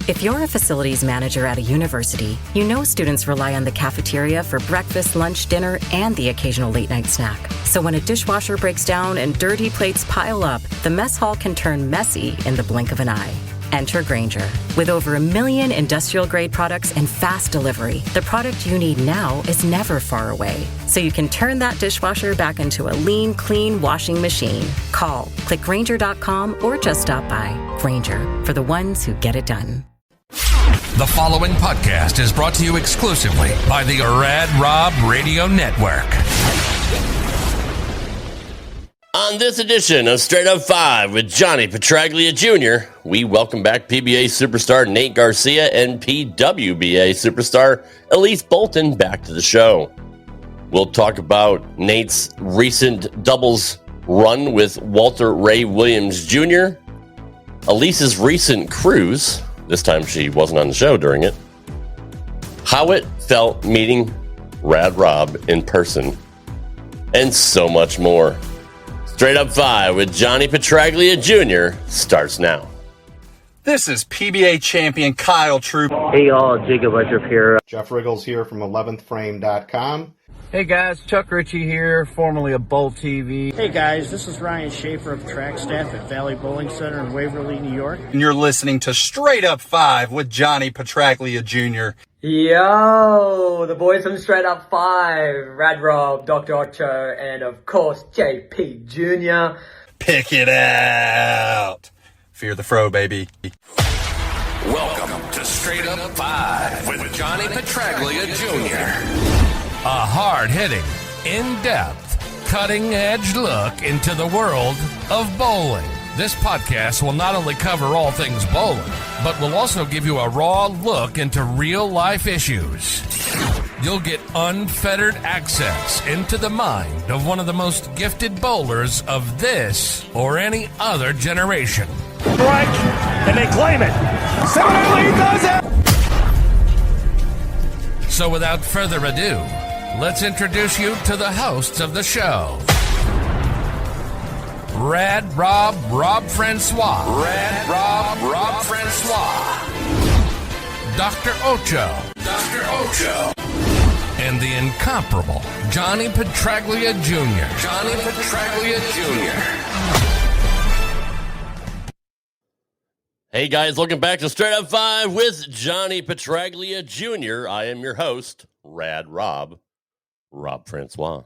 If you're a facilities manager at a university, you know students rely on the cafeteria for breakfast, lunch, dinner, and the occasional late-night snack. So when a dishwasher breaks down and dirty plates pile up, the mess hall can turn messy in the blink of an eye. Enter Grainger. With over 1 million industrial-grade products and fast delivery, the product you need now is never far away. So you can turn that dishwasher back into a lean, clean washing machine. Call, click Grainger.com, or just stop by. Grainger, for the ones who get it done. The following podcast is brought to you exclusively by the Rad Rob Radio Network. On this edition of Straight Up 5 with Johnny Petraglia Jr., we welcome back PBA superstar Nate Garcia and PWBA superstar Elise Bolton back to the show. We'll talk about Nate's recent doubles run with Walter Ray Williams Jr., Elise's recent cruise. This time she wasn't on the show during it. How it felt meeting Rad Rob in person. And so much more. Straight Up 5 with Johnny Petraglia Jr. starts now. This is PBA champion Kyle Troop. Hey y'all, Jacob Wetrup here. Jeff Riggles here from 11thframe.com. Hey guys, Chuck Ritchie here, formerly of Bolt TV. Hey guys, this is Ryan Schaefer of track staff at Valley Bowling Center in Waverly, New York. And you're listening to Straight Up 5 with Johnny Petraglia Jr. Yo, the boys from Straight Up 5, Rad Rob, Dr Ocho, and of course JP Jr. Pick it out. Fear the fro, baby. Welcome to Straight Up 5 with Johnny Petraglia Jr. A hard-hitting, in-depth, cutting-edge look into the world of bowling. This podcast will not only cover all things bowling, but will also give you a raw look into real-life issues. You'll get unfettered access into the mind of one of the most gifted bowlers of this or any other generation. Strike, and they claim it. Similarly does it. So without further ado, let's introduce you to the hosts of the show. Rad Rob, Rob Francois. Rad Rob, Rob Francois. Dr. Ocho. Dr. Ocho. And the incomparable Johnny Petraglia Jr. Johnny Petraglia Jr. Hey guys, welcome back to Straight Up 5 with Johnny Petraglia Jr. I am your host, Rad Rob, Rob Francois.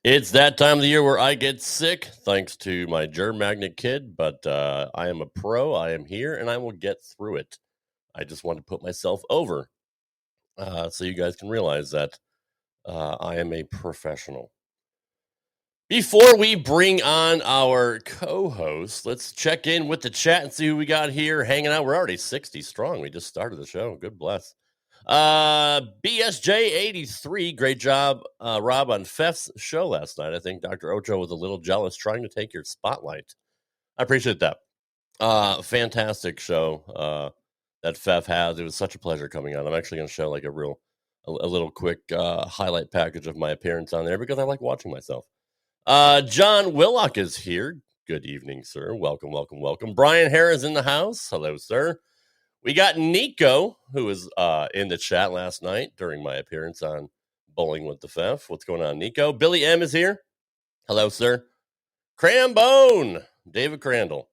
It's that time of the year where I get sick, thanks to my germ magnet kid, but I am a pro, I am here, and I will get through it. I just want to put myself over so you guys can realize that I am a professional. Before we bring on our co-host, let's check in with the chat and see who we got here hanging out. We're already 60 strong. We just started the show. Good bless. BSJ83, great job, Rob, on Fef's show last night. I think Dr. Ocho was a little jealous trying to take your spotlight. I appreciate that. Fantastic show that Fef has. It was such a pleasure coming on. I'm actually going to show like a little quick highlight package of my appearance on there because I like watching myself. John Willock is here. Good evening, sir. Welcome, welcome, welcome. Brian Hare is in the house. Hello, sir. We got Nico, who was in the chat last night during my appearance on Bowling with the Fef. What's going on, Nico? Billy M is here. Hello, sir. Crambone, David Crandall,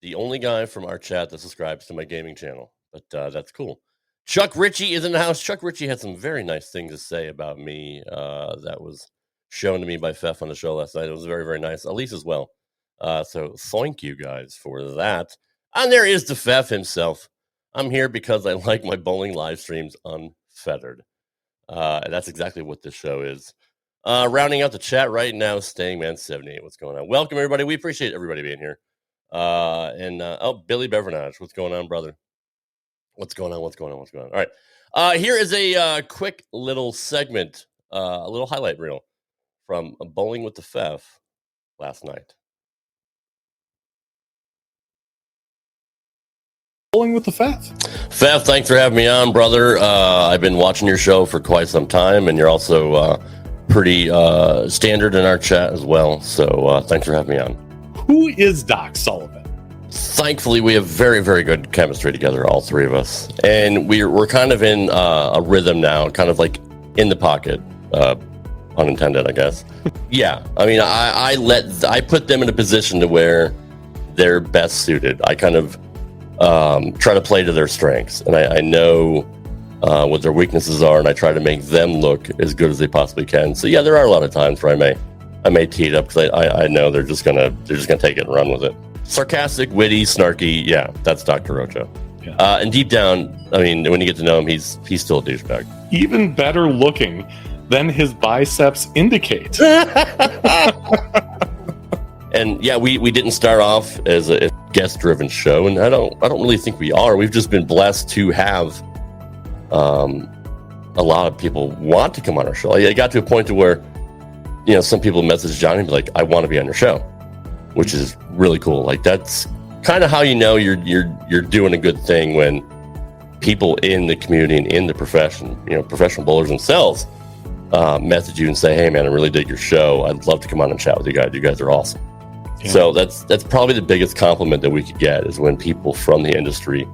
the only guy from our chat that subscribes to my gaming channel. But that's cool. Chuck Ritchie is in the house. Chuck Ritchie had some very nice things to say about me. That was shown to me by Fef on the show last night. It was very, very nice. Elise as well. So thank you guys for that. And there is the Fef himself. I'm here because I like my bowling live streams unfettered. And that's exactly what this show is. Rounding out the chat right now, Staying Man 78. What's going on? Welcome, everybody. We appreciate everybody being here. Billy Bevernage. What's going on, brother? What's going on? All right. Here is a quick little segment, a little highlight reel from Bowling with the Fef last night. Bowling with the Fef. Fef, thanks for having me on, brother. I've been watching your show for quite some time, and you're also pretty standard in our chat as well. So thanks for having me on. Who is Doc Sullivan? Thankfully, we have very, very good chemistry together, all three of us. And we're kind of in a rhythm now, kind of like in the pocket, unintended, I guess. Yeah, I mean, I put them in a position to where they're best suited. I kind of try to play to their strengths, and I know what their weaknesses are, and I try to make them look as good as they possibly can. So yeah, there are a lot of times where I may tee it up because I know they're just gonna take it and run with it. Sarcastic, witty, snarky. Yeah, that's Dr. Ocho. Yeah. And deep down, I mean, when you get to know him, he's still a douchebag. Even better looking than his biceps indicate. And yeah, we didn't start off as a guest-driven show, and I don't really think we are. We've just been blessed to have a lot of people want to come on our show. I got to a point to where, some people message Johnny and be like, "I want to be on your show," which is really cool. Like, that's kind of how you know you're doing a good thing, when people in the community and in the profession, professional bowlers themselves, message you and say, "Hey man, I really dig your show. I'd love to come on and chat with you guys. You guys are awesome." Yeah. So that's probably the biggest compliment that we could get, is when people from the industry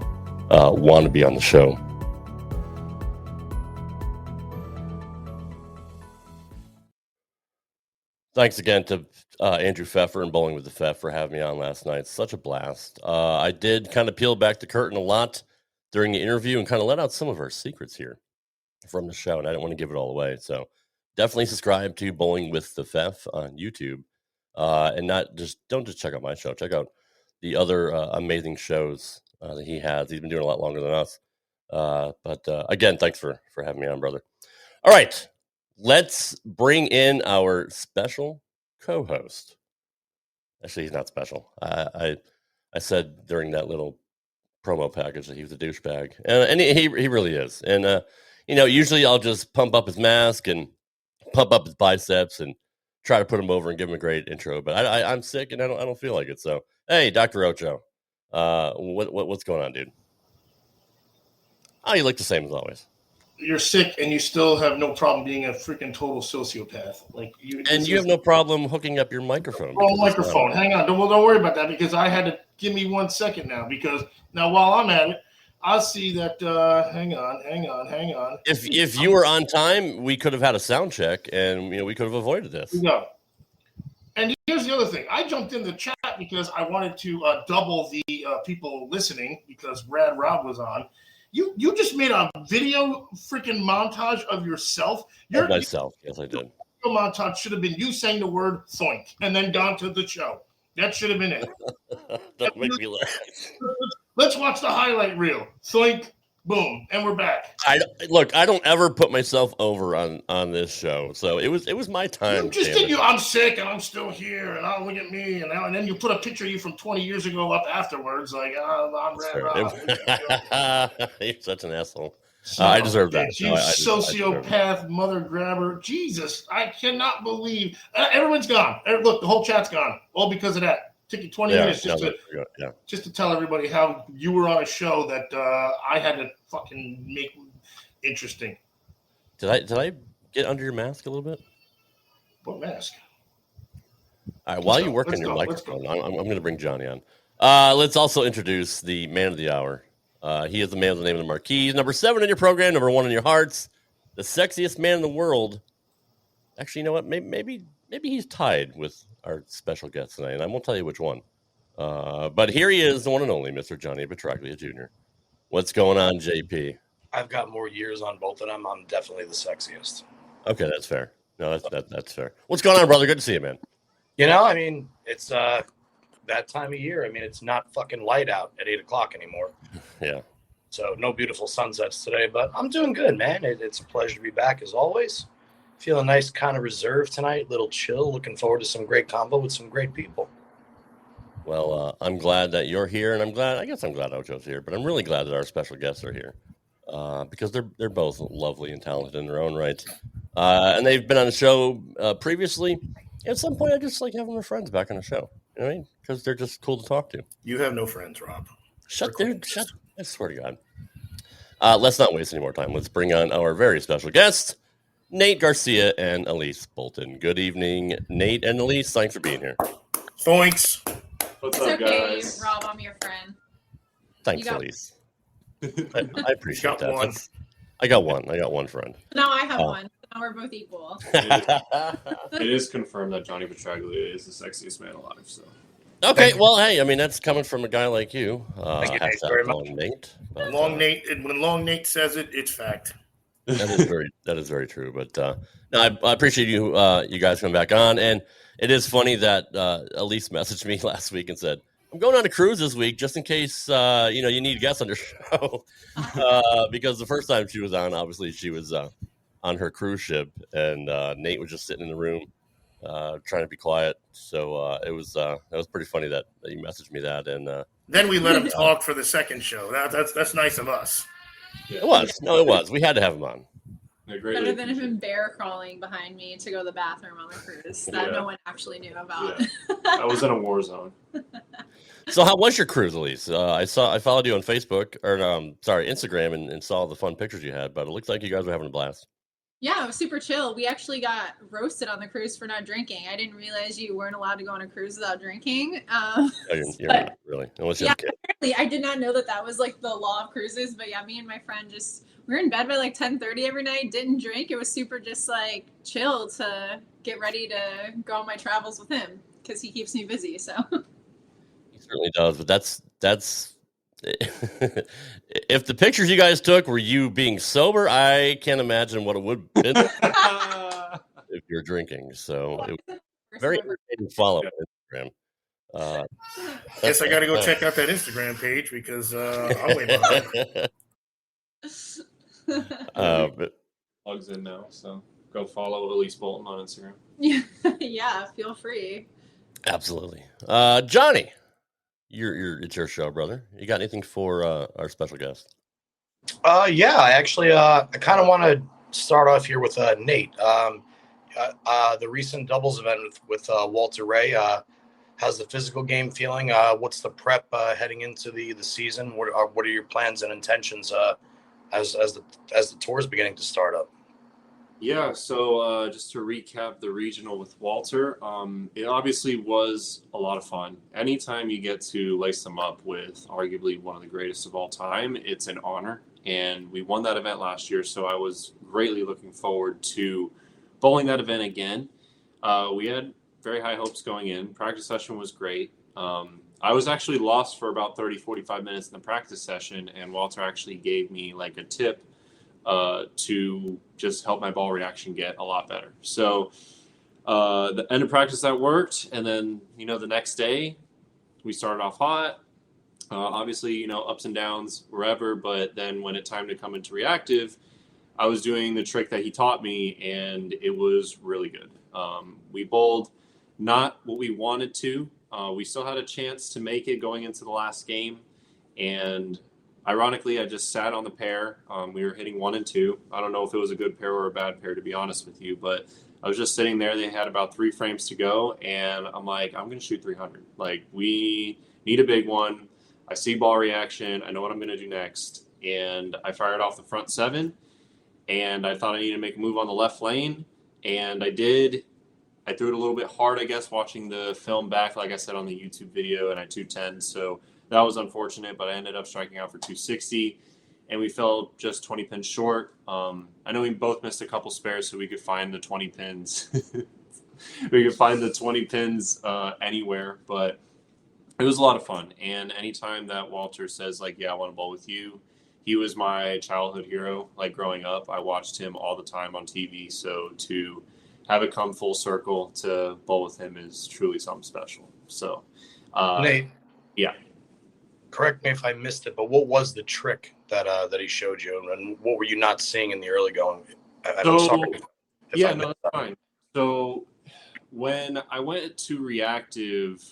want to be on the show. Thanks again to Andrew Pfeffer and Bowling with the Pfeff for having me on last night. Such a blast. I did kind of peel back the curtain a lot during the interview and kind of let out some of our secrets here from the show, and I didn't want to give it all away. So definitely subscribe to Bowling with the Pfeff on YouTube, and don't just check out my show. Check out the other amazing shows that he has. He's been doing a lot longer than us. But again, thanks for having me on, brother. All right. Let's bring in our special co-host. Actually, he's not special. I said during that little promo package that he was a douchebag, and he really is. And usually I'll just pump up his mask and pump up his biceps and try to put him over and give him a great intro. But I'm sick and I don't feel like it. So hey, Dr. Ocho, what's going on, dude? Oh, you look the same as always. You're sick and you still have no problem being a freaking total sociopath. You have no problem hooking up your microphone. Oh, microphone. Hang on. Don't worry about that, because I had to give me 1 second now, because now while I'm at it, I see that. Hang on. If you were on time, we could have had a sound check, and we could have avoided this. No. And here's the other thing. I jumped in the chat because I wanted to double the people listening, because Rad Rob was on. You just made a video freaking montage of yourself. Of myself, yes, I did. The montage should have been you saying the word "thoink" and then gone to the show. That should have been it. Don't make me laugh. Let's watch the highlight reel. Thoink, boom, and we're back. I don't ever put myself over on this show, so it was my time. You just did I'm sick and I'm still here, and look at me, and then you put a picture of you from 20 years ago up afterwards, like I'm Rad Rob. You're such an asshole. I deserve that. You sociopath, mother grabber. Jesus, I cannot believe everyone's gone. Look, the whole chat's gone, all because of that. Took you 20 minutes just to tell everybody how you were on a show that I had to fucking make interesting. Did I get under your mask a little bit? What mask? All right, while you work on your microphone, I'm going to bring Johnny on. Let's also introduce the man of the hour. He is the man with the name of the marquee. Number 7 in your program, number 1 in your hearts, the sexiest man in the world. Actually, you know what? Maybe he's tied with our special guest tonight, and I won't tell you which one. But here he is, the one and only Mr. Johnny Petraglia Jr. What's going on, JP? I've got more years on Bolton. I'm definitely the sexiest. Okay, that's fair. No, that's fair. What's going on, brother? Good to see you, man. It's that time of year. It's not fucking light out at 8 o'clock anymore. Yeah. So no beautiful sunsets today, but I'm doing good, man. It's a pleasure to be back as always. Feeling nice, kind of reserved tonight, little chill. Looking forward to some great combo with some great people. Well, I'm glad that you're here, and I'm glad Ocho's here, but I'm really glad that our special guests are here because they're both lovely and talented in their own right. And they've been on the show previously. At some point, I just like having their friends back on the show. You know what I mean? Because they're just cool to talk to. You have no friends, Rob. Shut. I swear to God. Let's not waste any more time. Let's bring on our very special guest, Nate Garcia and Elise Bolton. Good evening, Nate and Elise. Thanks for being here. Thanks. What's It's up, okay, guys? Rob. I'm your friend. Thanks, You got- Elise. I appreciate that. one. I got one friend. Now I have one. Now we're both equal. It is confirmed that Johnny Petraglia is the sexiest man alive. So. Okay, well, hey, I mean that's coming from a guy like you. Thank you, Nate, very much. Nate. But, Nate, when Long Nate says it, it's fact. That is very true. But no, I appreciate you you guys coming back on, and it is funny that Elise messaged me last week and said, "I'm going on a cruise this week just in case you need guests on your show," because the first time she was on, obviously she was on her cruise ship, and Nate was just sitting in the room trying to be quiet. So it was pretty funny that you messaged me that, and then we let him talk for the second show. That's nice of us. Yeah. It was. We had to have him on. Better than him bear crawling behind me to go to the bathroom on the cruise that no one actually knew about. Yeah. I was in a war zone. So how was your cruise, Elise? I followed you on Facebook or Instagram and saw the fun pictures you had, but it looks like you guys were having a blast. Yeah, it was super chill. We actually got roasted on the cruise for not drinking. I didn't realize you weren't allowed to go on a cruise without drinking. You're really? Unless you have a kid. Apparently, I did not know that was like the law of cruises. But yeah, me and my friend we were in bed by like 10:30 every night. Didn't drink. It was super just like chill to get ready to go on my travels with him because he keeps me busy. So he certainly does. But that's. If the pictures you guys took were you being sober, I can't imagine what it would have been if you're drinking. So it was very entertaining follow on Instagram. Guess I got to go check out that Instagram page because I'll wait behind. But Plugs in now, so go follow Elise Bolton on Instagram. Yeah, feel free. Absolutely, Johnny. It's your show, brother. You got anything for our special guest? Yeah, I actually I kind of want to start off here with Nate. The recent doubles event with Walter Ray. How's the physical game feeling? What's the prep heading into the season? What are your plans and intentions as the tour is beginning to start up? Yeah, so just to recap the regional with Walter, it obviously was a lot of fun. Anytime you get to lace them up with arguably one of the greatest of all time, it's an honor. And we won that event last year, so I was greatly looking forward to bowling that event again. We had very high hopes going in. Practice session was great. I was actually lost for about 30, 45 minutes in the practice session, and Walter actually gave me like a tip to just help my ball reaction get a lot better. So the end of practice that worked, and then the next day we started off hot. Obviously ups and downs wherever, but then when it time to come into reactive, I was doing the trick that he taught me, and it was really good. We bowled not what we wanted to. We still had a chance to make it going into the last game, and ironically, I just sat on the pair. We were hitting 1 and 2. I don't know if it was a good pair or a bad pair, to be honest with you, but I was just sitting there. They had about 3 frames to go, and I'm like, I'm going to shoot 300. Like, we need a big one. I see ball reaction. I know what I'm going to do next. And I fired off the front 7, and I thought I needed to make a move on the left lane, and I did. I threw it a little bit hard, I guess, watching the film back, like I said on the YouTube video, and I 210, so that was unfortunate, but I ended up striking out for 260, and we fell just 20 pins short. I know we both missed a couple spares, so we could find the 20 pins. We could find the 20 pins anywhere, but it was a lot of fun. And anytime that Walter says, like, yeah, I want to bowl with you, he was my childhood hero. Like, growing up, I watched him all the time on TV, so to have it come full circle to bowl with him is truly something special. So, Nate, yeah. Correct me if I missed it, but what was the trick that he showed you, and what were you not seeing in the early going? I'm sorry. Yeah, no, that's fine. So when I went to reactive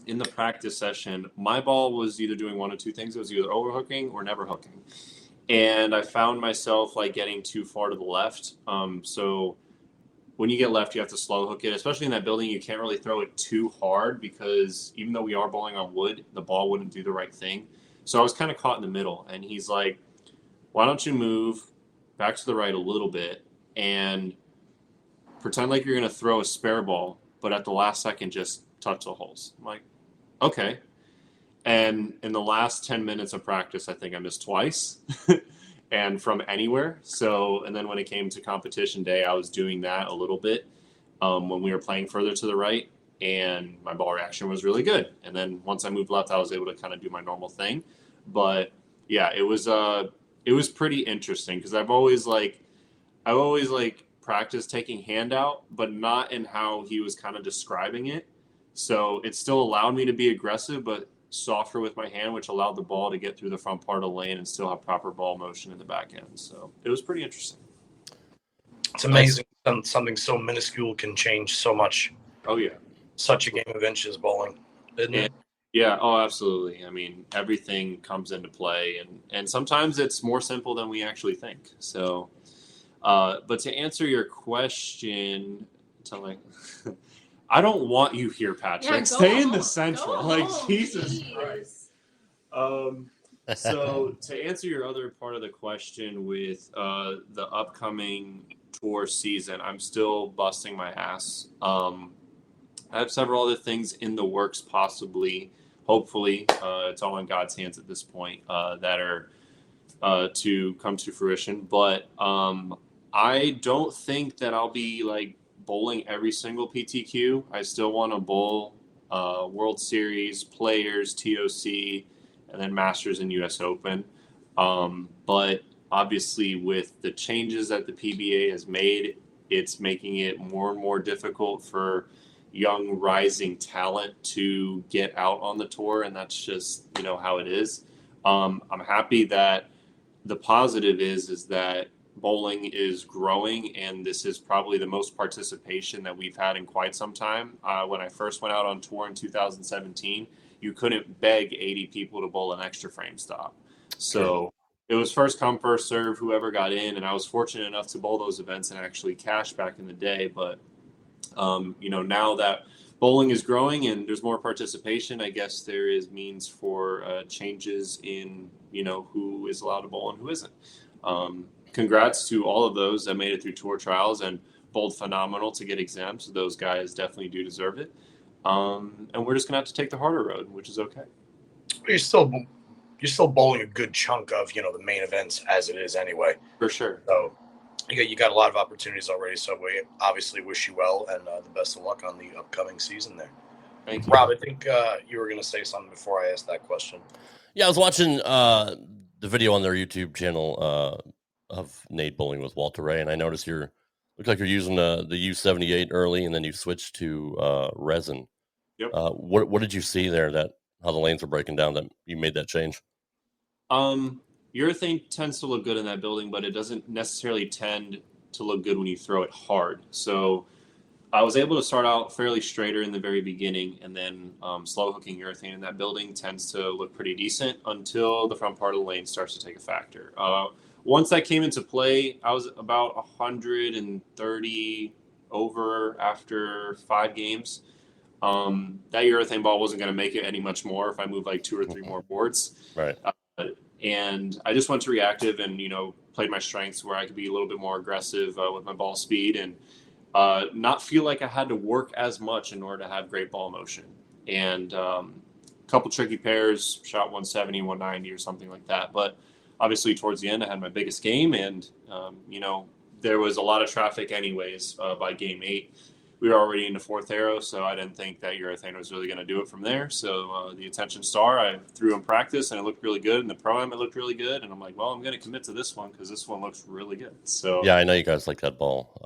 in the practice session, my ball was either doing one of two things. It was either overhooking or never hooking, and I found myself like getting too far to the left. So when you get left, you have to slow hook it, especially in that building. You can't really throw it too hard because even though we are bowling on wood, the ball wouldn't do the right thing. So I was kind of caught in the middle, and he's like, why don't you move back to the right a little bit and pretend like you're going to throw a spare ball, but at the last second, just touch the holes. I'm like, Okay. And in the last 10 minutes of practice, I think I missed twice and from anywhere. So, and then when it came to competition day, I was doing that a little bit when we were playing further to the right, and my ball reaction was really good. And then once I moved left, I was able to kind of do my normal thing. But yeah, it was pretty interesting because I've always practiced taking hand out, but not in how he was kind of describing it. So it still allowed me to be aggressive, but softer with my hand, which allowed the ball to get through the front part of the lane and still have proper ball motion in the back end. So it was pretty interesting. It's amazing. Something so minuscule can change so much. Oh, yeah. Such a game of inches bowling, isn't it? Yeah. Oh, absolutely. I mean, everything comes into play, and sometimes it's more simple than we actually think. So, but to answer your question, I don't want you here, Patrick. Yeah, Stay in the central. Jesus Christ. So to answer your other part of the question with the upcoming tour season, I'm still busting my ass. I have several other things in the works, possibly, hopefully. It's all in God's hands at this point that are to come to fruition. But I don't think that I'll be bowling every single PTQ. I still want to bowl World Series, Players, TOC, and then Masters and US Open. But obviously with the changes that the PBA has made, it's making it more and more difficult for young rising talent to get out on the tour. And that's just, how it is. I'm happy that the positive is that bowling is growing, and this is probably the most participation that we've had in quite some time. When I first went out on tour in 2017, you couldn't beg 80 people to bowl an extra frame stop. So it was first come, first serve, whoever got in, and I was fortunate enough to bowl those events and actually cash back in the day. But, now that bowling is growing and there's more participation, I guess there is means for changes in, who is allowed to bowl and who isn't. Congrats to all of those that made it through tour trials and bowled phenomenal to get exempt. Those guys definitely do deserve it. And we're just gonna have to take the harder road, which is okay. You're still bowling a good chunk of the main events as it is anyway. For sure. So you got a lot of opportunities already. So we obviously wish you well and the best of luck on the upcoming season there. Thank you, Rob. I think you were going to say something before I asked that question. Yeah, I was watching the video on their YouTube channel of Nate bowling with Walter Ray, and I noticed look like you're using the U78 early, and then you switched to resin. Yep. What did you see there how the lanes were breaking down that you made that change? Urethane tends to look good in that building, but it doesn't necessarily tend to look good when you throw it hard. So I was able to start out fairly straighter in the very beginning, and then slow hooking urethane in that building tends to look pretty decent until the front part of the lane starts to take a factor. Once that came into play, I was about 130 over after 5 games. That urethane ball wasn't going to make it any much more if I moved 2 or 3 more boards. Right. And I just went to reactive and, played my strengths where I could be a little bit more aggressive with my ball speed and not feel like I had to work as much in order to have great ball motion. And a couple tricky pairs, shot 170, 190 or something like that. But obviously towards the end, I had my biggest game and, there was a lot of traffic anyways by game 8. We were already in the 4th arrow, so I didn't think that urethane was really going to do it from there. So the attention star, I threw in practice, and it looked really good. In the pro-am, it looked really good. And I'm like, well, I'm going to commit to this one because this one looks really good. So yeah, I know you guys like that ball.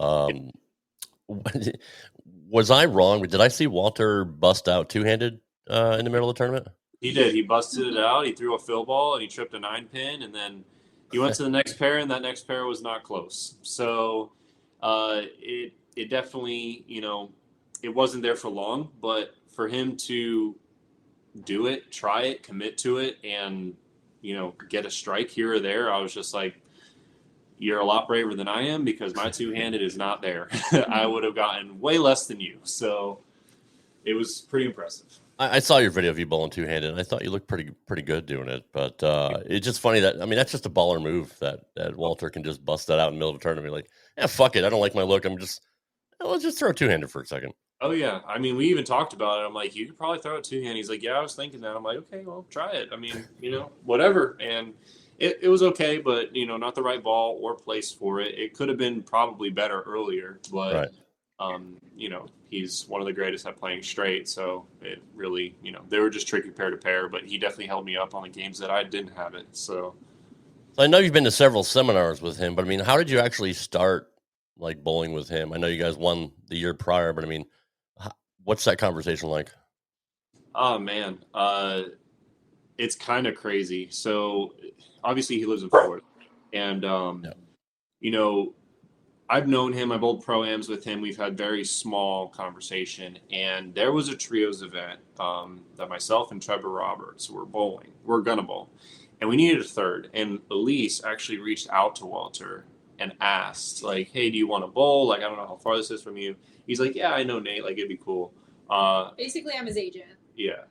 Was I wrong? Did I see Walter bust out two-handed in the middle of the tournament? He did. He busted it out. He threw a fill ball, and he tripped a 9-pin, and then he went to the next pair, and that next pair was not close. So it definitely, it wasn't there for long, but for him to do it, try it, commit to it, and, get a strike here or there, I was just like, you're a lot braver than I am because my two-handed is not there. I would have gotten way less than you. So it was pretty impressive. I saw your video of you bowling two-handed, and I thought you looked pretty good doing it. But it's just funny that's just a baller move that Walter can just bust that out in the middle of a tournament. Like, yeah, fuck it. I don't like my look. Let's just throw two-handed for a second. Oh, yeah. I mean, we even talked about it. I'm like, you could probably throw it two-handed. He's like, yeah, I was thinking that. I'm like, okay, well, try it. I mean, whatever. And it was okay, but, not the right ball or place for it. It could have been probably better earlier, but, he's one of the greatest at playing straight. So it really, they were just tricky pair to pair, but he definitely held me up on the games that I didn't have it. So I know you've been to several seminars with him, but I mean, how did you actually start like bowling with him? I know you guys won the year prior, but I mean, what's that conversation like? Oh man, it's kind of crazy. So obviously he lives in Florida, and I've known him. I've bowled pro-ams with him. We've had very small conversation, and there was a trios event that myself and Trevor Roberts were bowling. We're gonna bowl, and we needed a third. And Elise actually reached out to Walter and asked, like, "Hey, do you want to bowl? Like, I don't know how far this is from you." He's like, "Yeah, I know Nate. Like, it'd be cool." Basically, I'm his agent. Yeah.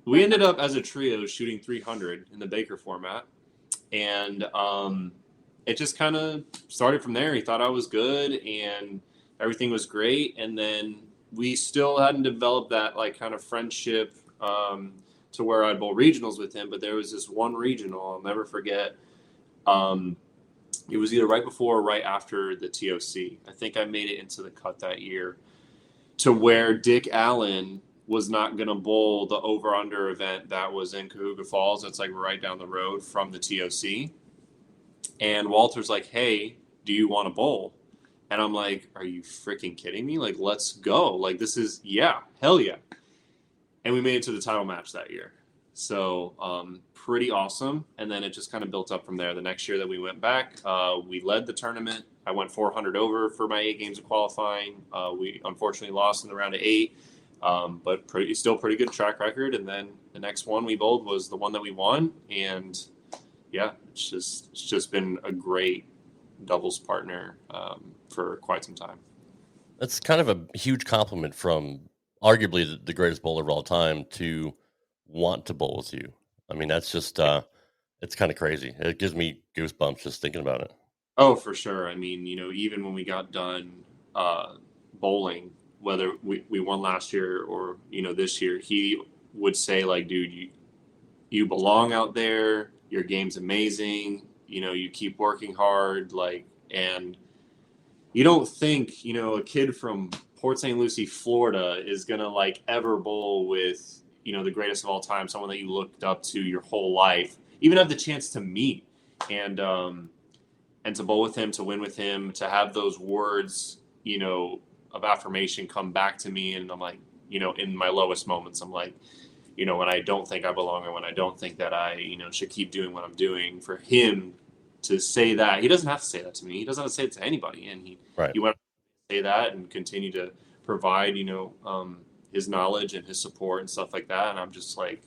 We ended up as a trio shooting 300 in the Baker format, and it just kind of started from there. He thought I was good, and everything was great. And then we still hadn't developed that like kind of friendship to where I'd bowl regionals with him. But there was this one regional I'll never forget. It was either right before or right after the TOC. I think I made it into the cut that year, to where Dick Allen was not going to bowl the over-under event that was in Cayuga Falls. That's like right down the road from the TOC. And Walter's like, "Hey, do you want to bowl?" And I'm like, "Are you freaking kidding me? Like, let's go. Like, this is, yeah, hell yeah." And we made it to the title match that year. So pretty awesome. And then it just kind of built up from there. The next year that we went back, we led the tournament. I went 400 over for my 8 games of qualifying. We unfortunately lost in the round of 8, but still pretty good track record. And then the next one we bowled was the one that we won. And yeah, it's just been a great doubles partner for quite some time. That's kind of a huge compliment from arguably the greatest bowler of all time to want to bowl with you. I mean, that's just it's kind of crazy. It gives me goosebumps just thinking about it. Oh, for sure. I mean, even when we got done bowling, whether we won last year or this year, he would say, like, "Dude, you belong out there. Your game's amazing. You keep working hard." Like, and you don't think, a kid from Port St. Lucie, Florida is going to like ever bowl with, the greatest of all time, someone that you looked up to your whole life, even have the chance to meet and to bowl with him, to win with him, to have those words, of affirmation come back to me. And I'm like, in my lowest moments, I'm like, when I don't think I belong or when I don't think that I, should keep doing what I'm doing, for him to say that. He doesn't have to say that to me. He doesn't have to say it to anybody. And he went to say that and continue to provide, his knowledge and his support and stuff like that. And I'm just like,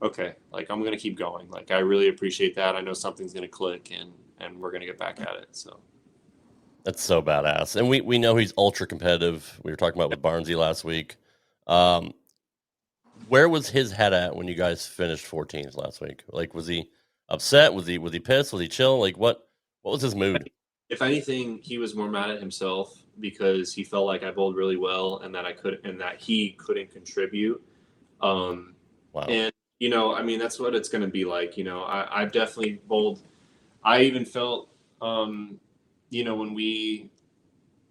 okay, like, I'm going to keep going. Like, I really appreciate that. I know something's going to click and we're going to get back at it. So that's so badass. And we know he's ultra competitive. We were talking about with Barnesy last week. Where was his head at when you guys finished 14th last week? Like, was he upset? Was he pissed? Was he chill? Like, what was his mood? If anything, he was more mad at himself because he felt like I bowled really well and that he couldn't contribute. Wow. And I mean, that's what it's going to be like. I've definitely bowled. I even felt, when we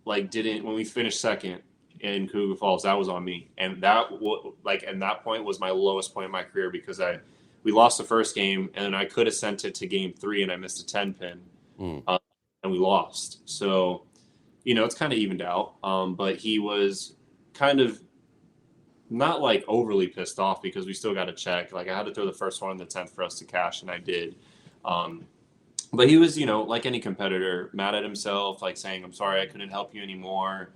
when we finished second in Cayuga Falls, that was on me. And that point was my lowest point in my career because we lost the first game and I could have sent it to game 3 and I missed a 10 pin and we lost. So, it's kind of evened out. But he was kind of not like overly pissed off because we still got to check. Like, I had to throw the first one in the 10th for us to cash, and I did. But he was, like any competitor, mad at himself, like saying, "I'm sorry, I couldn't help you anymore,"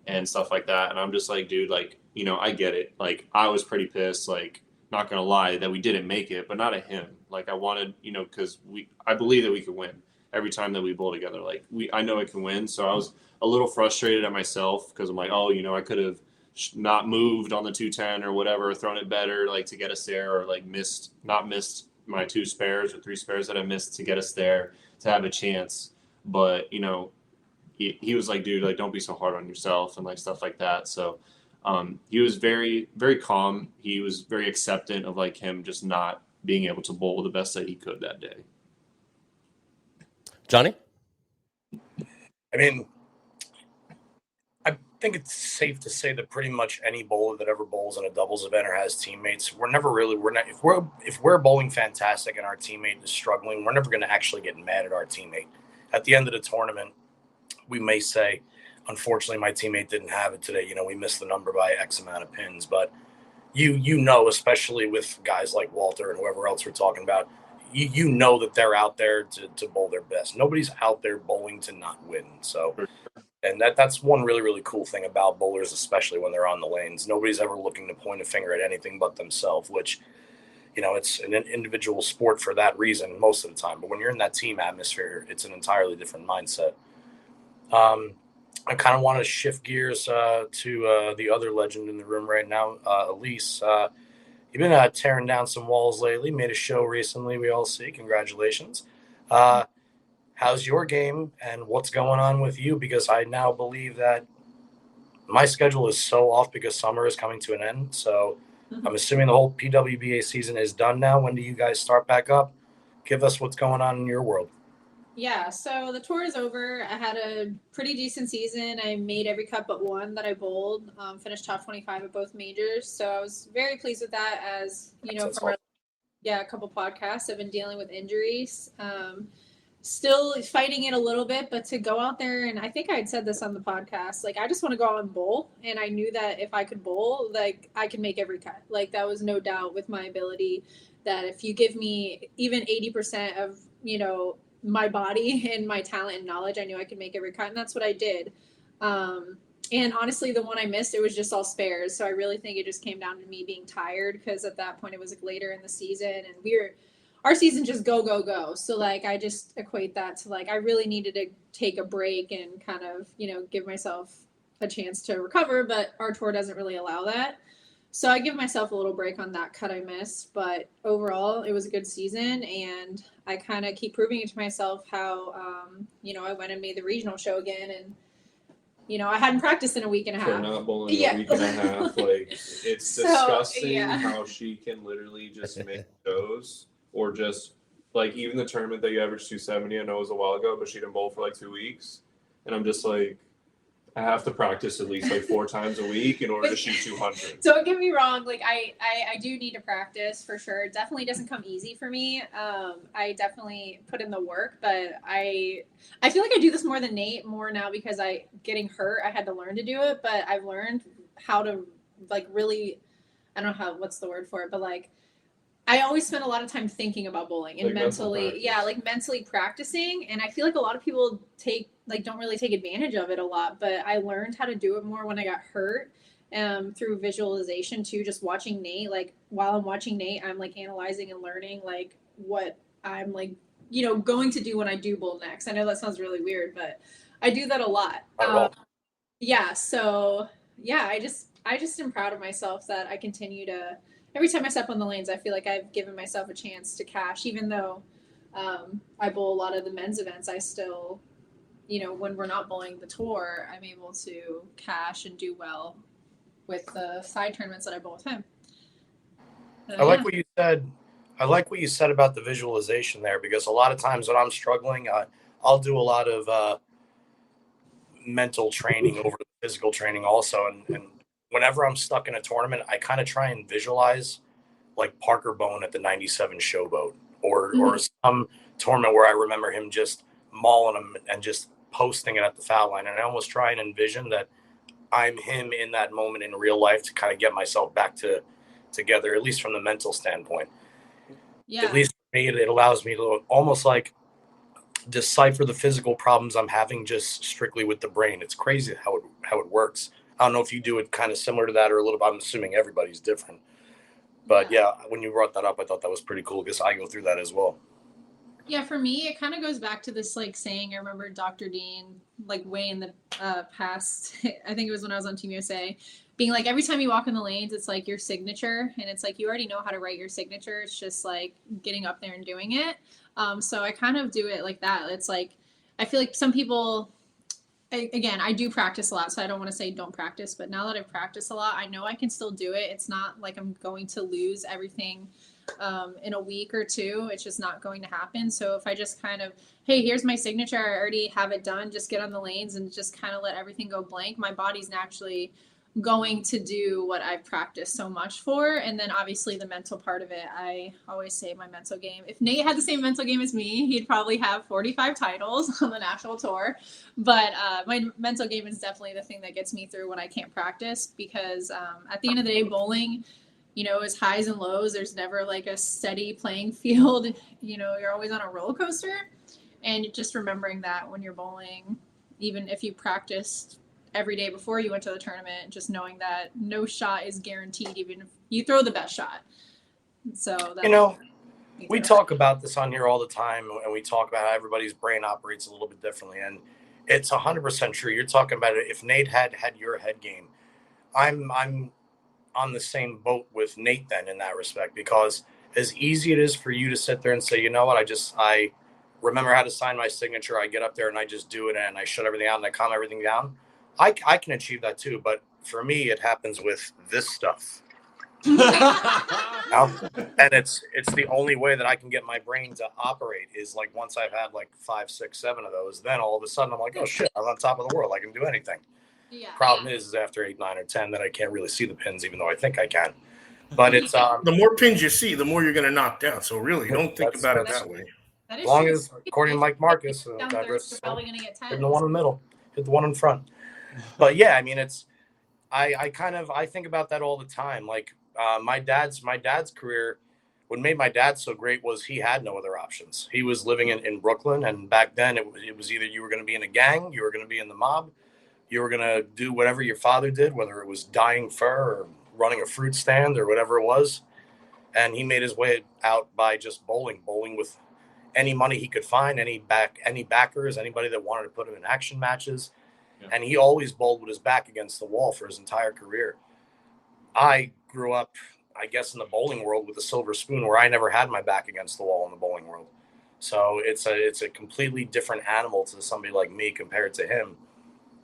and stuff like that. And I'm just like, dude, like, I get it. Like, I was pretty pissed, like, not going to lie, that we didn't make it, but not at him. Like, I wanted, because I believe that we could win every time that we bowl together. Like, I know I can win. So I was a little frustrated at myself because I'm like, oh, I could have not moved on the 210 or whatever, thrown it better, like, to get us there, or like not missed my 2 spares or 3 spares that I missed to get us there to have a chance. But, he was like, dude, like, don't be so hard on yourself and like stuff like that. So he was very, very calm. He was very acceptant of like him just not being able to bowl the best that he could that day. Johnny? I mean, I think it's safe to say that pretty much any bowler that ever bowls in a doubles event or has teammates, we're not if we're bowling fantastic and our teammate is struggling, we're never going to actually get mad at our teammate. At the end of the tournament, we may say, unfortunately, my teammate didn't have it today. We missed the number by X amount of pins, but especially with guys like Walter and whoever else we're talking about, you know that they're out there to bowl their best. Nobody's out there bowling to not win. So, and that's one really, really cool thing about bowlers, especially when they're on the lanes. Nobody's ever looking to point a finger at anything but themselves, which, it's an individual sport for that reason most of the time. But when you're in that team atmosphere, it's an entirely different mindset. I kind of want to shift gears to the other legend in the room right now, Elise. You've been tearing down some walls lately, made a show recently we all see. Congratulations. How's your game and what's going on with you? Because I now believe that my schedule is so off because summer is coming to an end. So I'm assuming the whole PWBA season is done now. When do you guys start back up? Give us what's going on in your world. Yeah, so the tour is over. I had a pretty decent season. I made every cut but one that I bowled, finished top 25 at both majors. So I was very pleased with that. As from a couple podcasts, I've been dealing with injuries. Still fighting it a little bit, but to go out there, and I think I had said this on the podcast, like, I just want to go out and bowl. And I knew that if I could bowl, like, I could make every cut. Like, that was no doubt with my ability that if you give me even 80% of, my body and my talent and knowledge, I knew I could make every cut, and that's what I did. And honestly, the one I missed, it was just all spares. So I really think it just came down to me being tired, because at that point it was like later in the season, and our season just go. So like, I just equate that to like, I really needed to take a break and kind of, give myself a chance to recover, but our tour doesn't really allow that. So I give myself a little break on that cut I missed, but overall it was a good season, and I kind of keep proving it to myself how, I went and made the regional show again, and, I hadn't practiced in a week and a half. For not bowling a week and a half, like, it's disgusting how she can literally just make shows, or just, like, even the tournament that you averaged 270, I know it was a while ago, but she didn't bowl for like 2 weeks, and I'm just like, I have to practice at least like 4 times a week in order to shoot 200. Don't get me wrong. Like, I do need to practice for sure. It definitely doesn't come easy for me. I definitely put in the work, but I feel like I do this more than Nate more now, because getting hurt, I had to learn to do it, but I've learned how to, like, really, I don't know what's the word for it, but like, I always spend a lot of time thinking about bowling and mentally practicing. And I feel like a lot of people don't really take advantage of it a lot, but I learned how to do it more when I got hurt, through visualization too, just watching Nate. Like, while I'm watching Nate, I'm like analyzing and learning like what I'm like, going to do when I do bowl next. I know that sounds really weird, but I do that a lot. So I just am proud of myself that I continue to, every time I step on the lanes, I feel like I've given myself a chance to cash, even though I bowl a lot of the men's events. I still, when we're not bowling the tour, I'm able to cash and do well with the side tournaments that I bowl with him. I like what you said. I like what you said about the visualization there, because a lot of times when I'm struggling, I'll do a lot of mental training over the physical training also. And whenever I'm stuck in a tournament, I kind of try and visualize like Parker Bone at the 97 Showboat, or some tournament where I remember him just mauling him and just posting it at the foul line. And I almost try and envision that I'm him in that moment in real life to kind of get myself back together, at least from the mental standpoint. Yeah. At least for me, it allows me to almost like decipher the physical problems I'm having just strictly with the brain. It's crazy how it works. I don't know if you do it kind of similar to that or a little bit. I'm assuming everybody's different. But yeah, when you brought that up, I thought that was pretty cool, because I go through that as well. Yeah, for me, it kind of goes back to this like saying I remember Dr. Dean, like way in the past, I think it was when I was on Team USA, being like, every time you walk in the lanes, it's like your signature. And it's like, you already know how to write your signature. It's just like getting up there and doing it. So I kind of do it like that. It's like, I feel like some people again, I do practice a lot, so I don't want to say don't practice, but now that I've practiced a lot, I know I can still do it. It's not like I'm going to lose everything in a week or two. It's just not going to happen. So if I just kind of, hey, here's my signature, I already have it done, just get on the lanes and just kind of let everything go blank, my body's naturally going to do what I've practiced so much for. And then obviously the mental part of it, I always say my mental game. If Nate had the same mental game as me, he'd probably have 45 titles on the national tour. But my mental game is definitely the thing that gets me through when I can't practice, because at the end of the day, bowling, you know, is highs and lows. There's never like a steady playing field. You know, you're always on a roller coaster. And just remembering that when you're bowling, even if you practiced every day before you went to the tournament, just knowing that no shot is guaranteed, even if you throw the best shot. So that, you know, we talk about this on here all the time, and we talk about how everybody's brain operates a little bit differently, and it's 100% true. You're talking about it. If Nate had your head game, I'm on the same boat with Nate then in that respect, because as easy it is for you to sit there and say, you know what, I remember how to sign my signature, I get up there and I just do it, and I shut everything out and I calm everything down. I can achieve that too, but for me, it happens with this stuff. You know? And it's the only way that I can get my brain to operate is like once I've had like 5, 6, 7 of those, then all of a sudden I'm like, oh shit, I'm on top of the world. I can do anything. Yeah. Problem is after 8, 9, or 10, that I can't really see the pins, even though I think I can. But it's the more pins you see, the more you're going to knock down. So really, don't think about it that way. As long as, according to Mike Marcus, hit the one in the middle, hit the one in front. But yeah, I mean, it's I think about that all the time. Like my dad's career, what made my dad so great was he had no other options. He was living in Brooklyn, and back then it was either you were going to be in a gang, you were going to be in the mob, you were going to do whatever your father did, whether it was dyeing fur or running a fruit stand or whatever it was. And he made his way out by just bowling with any money he could find, any backers, anybody that wanted to put him in action matches. Yeah. And he always bowled with his back against the wall for his entire career. I grew up, I guess, in the bowling world with a silver spoon, where I never had my back against the wall in the bowling world. So it's a completely different animal to somebody like me compared to him.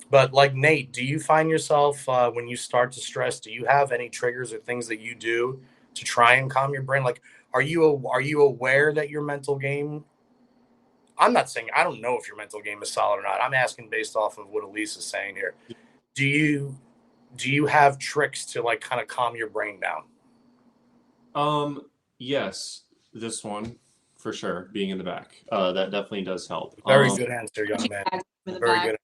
But like Nate, do you find yourself when you start to stress, do you have any triggers or things that you do to try and calm your brain? Like, are you aware that your mental game, I'm not saying, I don't know if your mental game is solid or not. I'm asking based off of what Elise is saying here. Do you have tricks to like kind of calm your brain down? Yes, this one for sure, being in the back. That definitely does help. Very good answer, young man. Very good.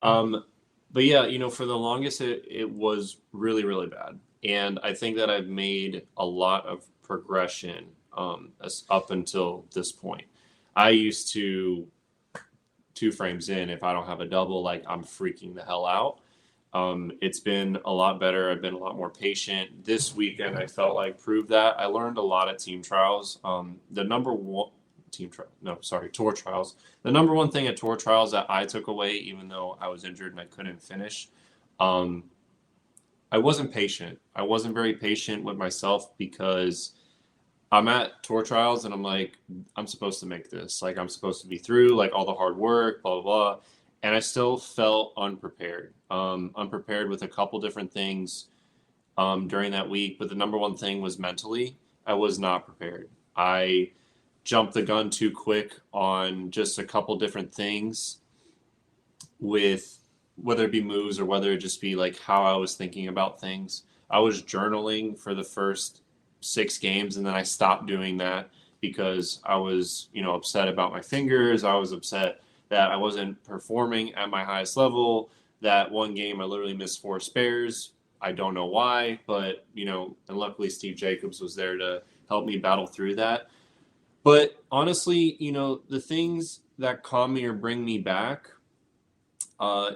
But yeah, you know, for the longest it was really, really bad. And I think that I've made a lot of progression up until this point. I used to 2 frames in, if I don't have a double, like I'm freaking the hell out. It's been a lot better. I've been a lot more patient. This weekend, I felt like proved that. I learned a lot at team trials. Tour trials. The number one thing at tour trials that I took away, even though I was injured and I couldn't finish, I wasn't patient. I wasn't very patient with myself, because I'm at tour trials and I'm like, I'm supposed to make this. Like, I'm supposed to be through like all the hard work, blah, blah, blah. And I still felt unprepared. Unprepared with a couple different things during that week. But the number one thing was mentally, I was not prepared. I jumped the gun too quick on just a couple different things, with whether it be moves or whether it just be like how I was thinking about things. I was journaling for the first 6 games, and then I stopped doing that because I was, you know, upset about my fingers. I was upset that I wasn't performing at my highest level. That one game I literally missed 4 spares. I don't know why, but, you know, and luckily Steve Jacobs was there to help me battle through that. But honestly, you know, the things that calm me or bring me back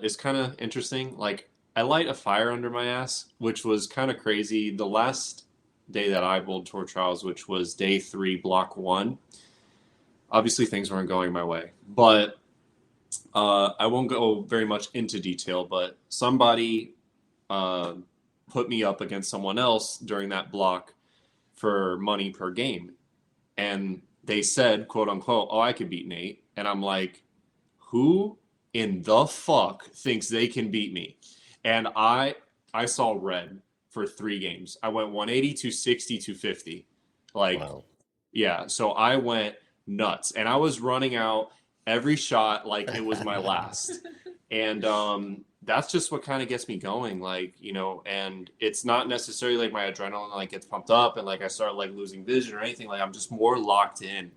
is kind of interesting. Like, I light a fire under my ass, which was kind of crazy. The last day that I bowled tour trials, which was day 3, block 1, obviously things weren't going my way. But I won't go very much into detail, but somebody put me up against someone else during that block for money per game. And they said, quote unquote, oh, I could beat Nate. And I'm like, who in the fuck thinks they can beat me? And I saw red for 3 games. I went 180, 260, 250. Like, wow. Yeah. So I went nuts, and I was running out every shot like it was my last. And that's just what kind of gets me going, like, and it's not necessarily like my adrenaline like gets pumped up and like I start like losing vision or anything. Like I'm just more locked in,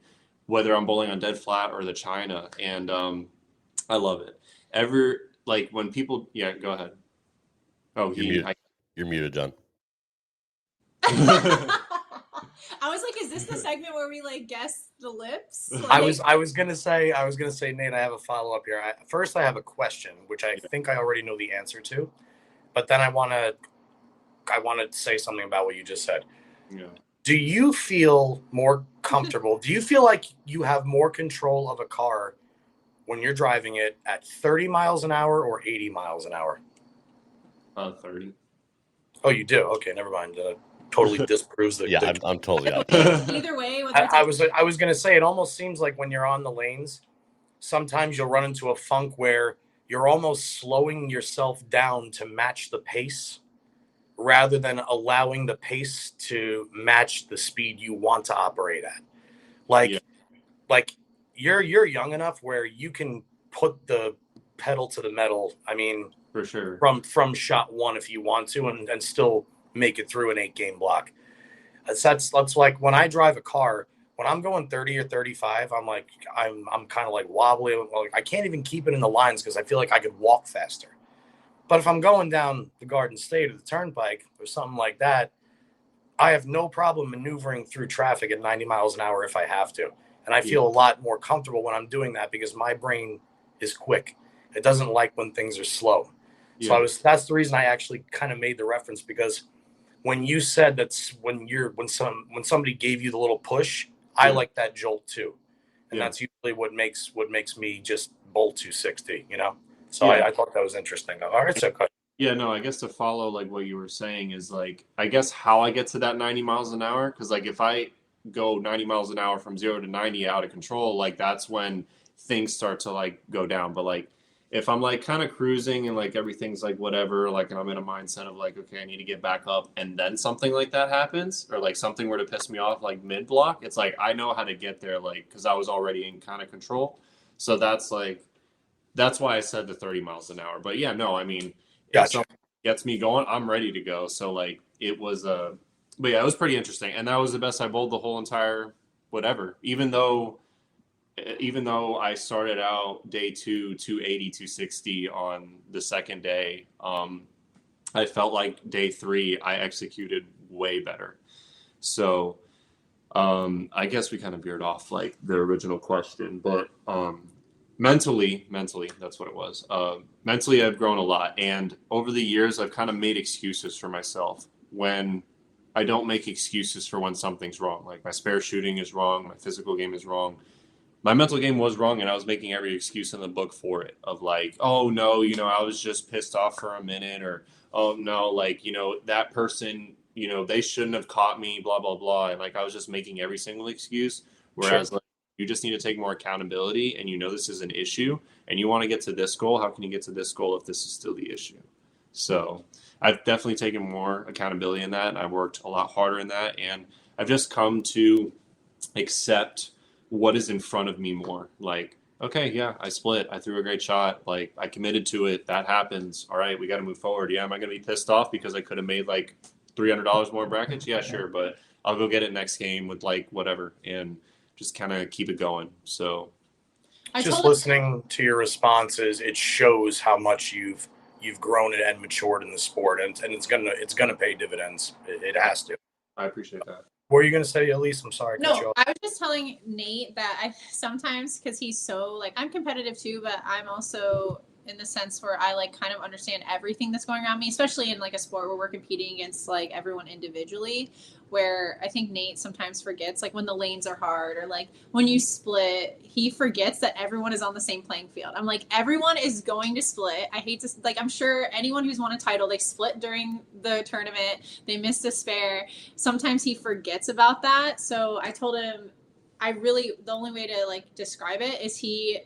whether I'm bowling on dead flat or the China, and I love it. Like when people, yeah, go ahead. Oh, you're muted, John. I was like, is this the segment where we like guess the lips? Like... I was gonna say, Nate, I have a follow up here. First, I have a question, which I think I already know the answer to, but then I want to say something about what you just said. Yeah. Do you feel more comfortable? Do you feel like you have more control of a car when you're driving it at 30 miles an hour or 80 miles an hour? 30. Oh, you do? Okay, never mind. Totally disproves the. Yeah, I'm totally out. Either way, I was gonna say, it almost seems like when you're on the lanes, sometimes you'll run into a funk where you're almost slowing yourself down to match the pace, rather than allowing the pace to match the speed you want to operate at. Like you're young enough where you can put the pedal to the metal. I mean, for sure, from shot one if you want to, and still make it through an 8-game block. That's like when I drive a car, when I'm going 30 or 35, I'm like, I'm kind of like wobbly. Like I can't even keep it in the lines because I feel like I could walk faster. But if I'm going down the Garden State or the Turnpike or something like that, I have no problem maneuvering through traffic at 90 miles an hour if I have to. And I feel a lot more comfortable when I'm doing that because my brain is quick. It doesn't like when things are slow. So that's the reason I actually kind of made the reference, because when you said that's when somebody gave you the little push, I like that jolt too. And that's usually what makes me just bowl 260, So I thought that was interesting. All right, so yeah, no, I guess to follow like what you were saying is like, I guess how I get to that 90 miles an hour, because like if I go 90 miles an hour from 0 to 90 out of control, like that's when things start to like go down. But like if I'm like kind of cruising and like everything's like whatever, like and I'm in a mindset of like, okay, I need to get back up, and then something like that happens, or like something were to piss me off like mid block, it's like I know how to get there, like because I was already in kind of control. So that's why I said the 30 miles an hour. But yeah, no, I mean, if something gets me going, I'm ready to go. So like it was but yeah, it was pretty interesting, and that was the best I bowled the whole entire whatever. Even though I started out day 2, 280, 260 on the second day, I felt like day 3, I executed way better. So I guess we kind of veered off like the original question, but mentally, that's what it was. Mentally, I've grown a lot. And over the years, I've kind of made excuses for myself when I don't make excuses for when something's wrong. Like my spare shooting is wrong. My physical game is wrong. My mental game was wrong, and I was making every excuse in the book for it, of like, oh no, I was just pissed off for a minute, or oh no, like, that person, they shouldn't have caught me, blah, blah, blah. And like, I was just making every single excuse. Whereas like, you just need to take more accountability, and this is an issue, and you want to get to this goal. How can you get to this goal if this is still the issue? So I've definitely taken more accountability in that, and I've worked a lot harder in that, and I've just come to accept what is in front of me more. Like, okay, yeah, I split. I threw a great shot. Like, I committed to it. That happens. All right, we got to move forward. Yeah, am I going to be pissed off because I could have made like $300 more brackets? Yeah, sure, but I'll go get it next game with like whatever, and just kind of keep it going. So just listening to your responses, it shows how much you've grown and matured in the sport, and it's gonna pay dividends. It has to. I appreciate that. What are you going to say, Elise? I'm sorry. No, I was just telling Nate that I sometimes, because he's so like, I'm competitive too, but I'm also in the sense where I like kind of understand everything that's going around me, especially in like a sport where we're competing against like everyone individually, where I think Nate sometimes forgets, like when the lanes are hard or like when you split, he forgets that everyone is on the same playing field. I'm like, everyone is going to split. I hate to, like, I'm sure anyone who's won a title, they split during the tournament, they missed a spare. Sometimes he forgets about that. So I told him, the only way to like describe it is he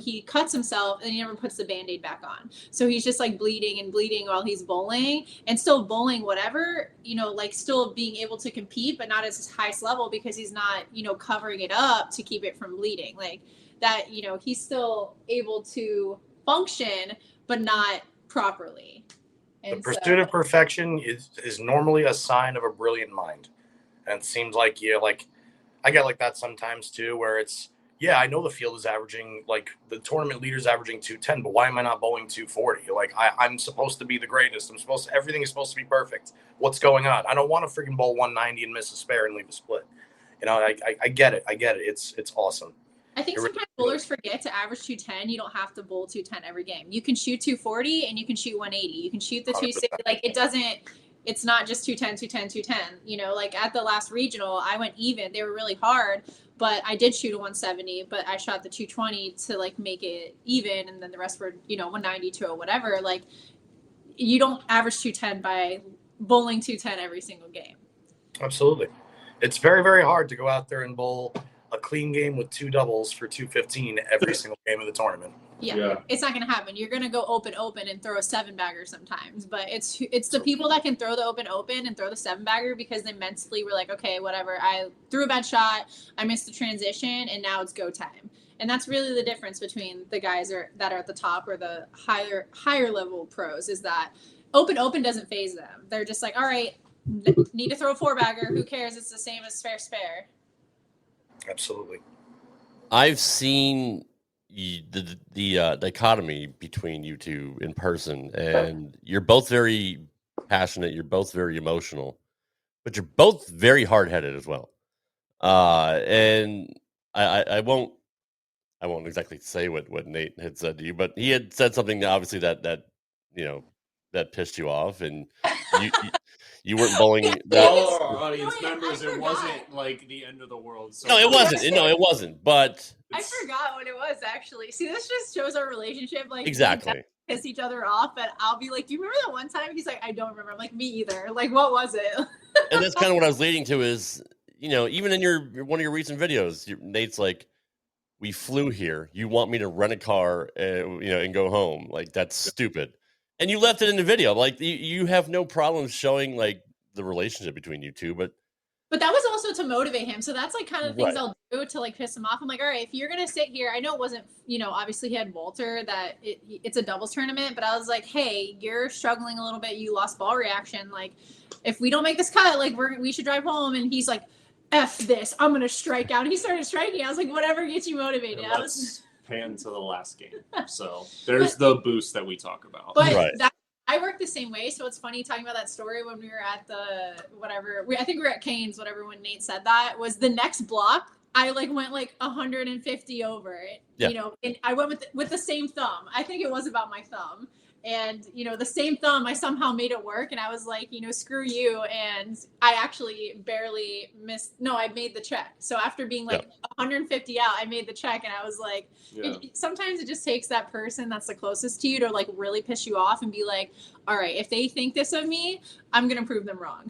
he cuts himself and he never puts the Band-Aid back on. So he's just like bleeding and bleeding while he's bowling, and still bowling whatever, like still being able to compete, but not at his highest level because he's not, covering it up to keep it from bleeding. Like that, he's still able to function, but not properly. And the pursuit of perfection is normally a sign of a brilliant mind. And it seems like, I get like that sometimes too, where it's, I know the field is averaging, like the tournament leader's averaging 210, but why am I not bowling 240? Like I'm supposed to be the greatest. Everything is supposed to be perfect. What's going on? I don't want to freaking bowl 190 and miss a spare and leave a split. I get it. It's awesome. I think sometimes bowlers forget to average 210. You don't have to bowl 210 every game. You can shoot 240 and you can shoot 180. You can shoot the 260. Like it's not just 210, 210, 210. Like at the last regional, I went even. They were really hard, but I did shoot a 170, but I shot the 220 to like make it even. And then the rest were, 192 or whatever. Like you don't average 210 by bowling 210 every single game. Absolutely. It's very, very hard to go out there and bowl a clean game with 2 doubles for 215 every single game of the tournament. Yeah. It's not going to happen. You're going to go open and throw a 7-bagger sometimes, but it's the people that can throw the open and throw the 7-bagger because they mentally were like, okay, whatever. I threw a bad shot. I missed the transition and now it's go time. And that's really the difference between the guys that are at the top or the higher level pros is that open doesn't faze them. They're just like, all right, need to throw a 4-bagger. Who cares? It's the same as spare. Absolutely. I've seen the dichotomy between you two in person, and you're both very passionate. You're both very emotional, but you're both very hard-headed as well. And I won't exactly say what Nate had said to you, but he had said something obviously that pissed you off, and you weren't bowling. All our audience members, it wasn't like the end of the world. So no, it wasn't. No, it wasn't. But I forgot what it was actually. See, this just shows our relationship. Like exactly. We piss each other off, but I'll be like, "Do you remember that one time?" He's like, "I don't remember." I'm like, "Me either." Like, what was it? And that's kind of what I was leading to. Is even in one of your recent videos, Nate's like, "We flew here. You want me to rent a car, and go home? Like that's stupid." And you left it in the video. Like you have no problem showing like the relationship between you two, but that was also to motivate him. So that's like kind of the things right. I'll do to like piss him off. I'm like, all right, if you're gonna sit here, I know it wasn't, obviously he had Walter that it's a doubles tournament, but I was like, hey, you're struggling a little bit. You lost ball reaction. Like, if we don't make this cut, like we should drive home. And he's like, F this, I'm gonna strike out. And he started striking. I was like, whatever gets you motivated. Pan to the last game. So there's the boost that we talk about. But right. I work the same way. So it's funny talking about that story when we were at the whatever. I think we were at Canes, whatever, when Nate said that was the next block. I went 150 over it, and I went with the same thumb. I think it was about my thumb. And, the same thumb, I somehow made it work. And I was like, screw you. And I actually barely missed. No, I made the check. So after being 150 out, I made the check. And I was like, sometimes it just takes that person that's the closest to you to like really piss you off and be like, all right, if they think this of me, I'm going to prove them wrong.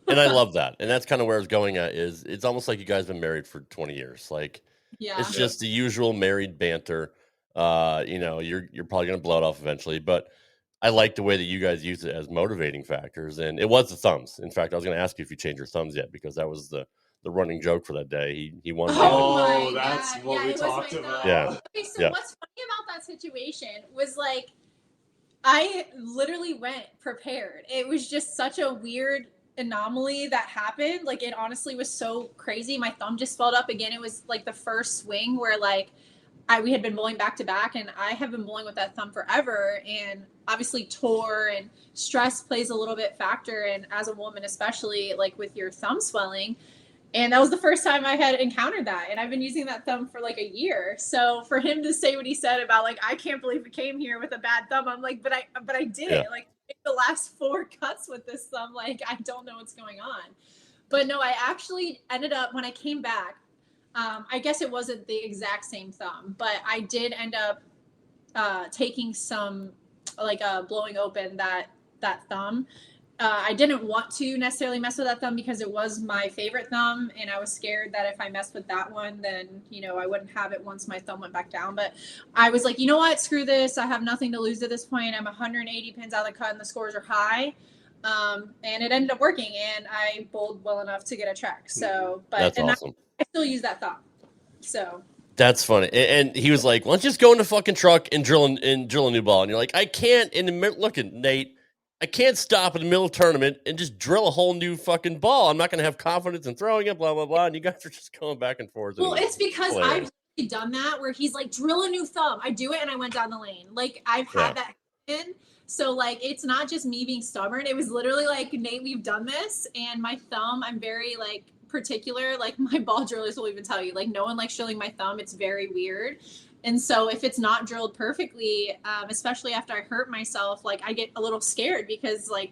And I love that. And that's kind of where I was going at is it's almost like you guys have been married for 20 years. Like it's just the usual married banter. You're probably going to blow it off eventually, but I like the way that you guys use it as motivating factors. And it was the thumbs. In fact, I was going to ask you if you changed your thumbs yet, because that was the running joke for that day. He won. Oh, that's what we talked about. Yeah. Okay, so what's funny about that situation was like, I literally went prepared. It was just such a weird anomaly that happened. Like, it honestly was so crazy. My thumb just swelled up again. It was like the first swing where like, we had been bowling back to back, and I have been bowling with that thumb forever. And obviously tour and stress plays a little bit factor. And as a woman, especially like with your thumb swelling. And that was the first time I had encountered that. And I've been using that thumb for like a year. So for him to say what he said about like, I can't believe we came here with a bad thumb. I'm like, but I did it. Like the last 4 cuts with this thumb, like, I don't know what's going on. But no, I actually ended up, when I came back, I guess it wasn't the exact same thumb, but I did end up taking some, like blowing open that thumb I didn't want to necessarily mess with that thumb because it was my favorite thumb, and I was scared that if I messed with that one, then, you know, I wouldn't have it once my thumb went back down. But I was like, you know what, screw this. I have nothing to lose at this point. I'm 180 pins out of the cut and the scores are high. And it ended up working, and I bowled well enough to get a check. So, but that's awesome. I still use that thumb. So that's funny. And he was like, "Why don't you just go in the fucking truck and drill a new ball?" And you're like, "I can't." Look at Nate. I can't stop in the middle of the tournament and just drill a whole new fucking ball. I'm not going to have confidence in throwing it, blah, blah, blah. And you guys are just going back and forth. Well, it's because I've done that where he's like, drill a new thumb. I do it and I went down the lane. Like, I've had that happen. So, like, it's not just me being stubborn. It was literally like, Nate, we've done this. And my thumb, I'm very, like, particular. Like, my ball drillers will even tell you, like, no one likes drilling my thumb. It's very weird. And so if it's not drilled perfectly, especially after I hurt myself, like I get a little scared because like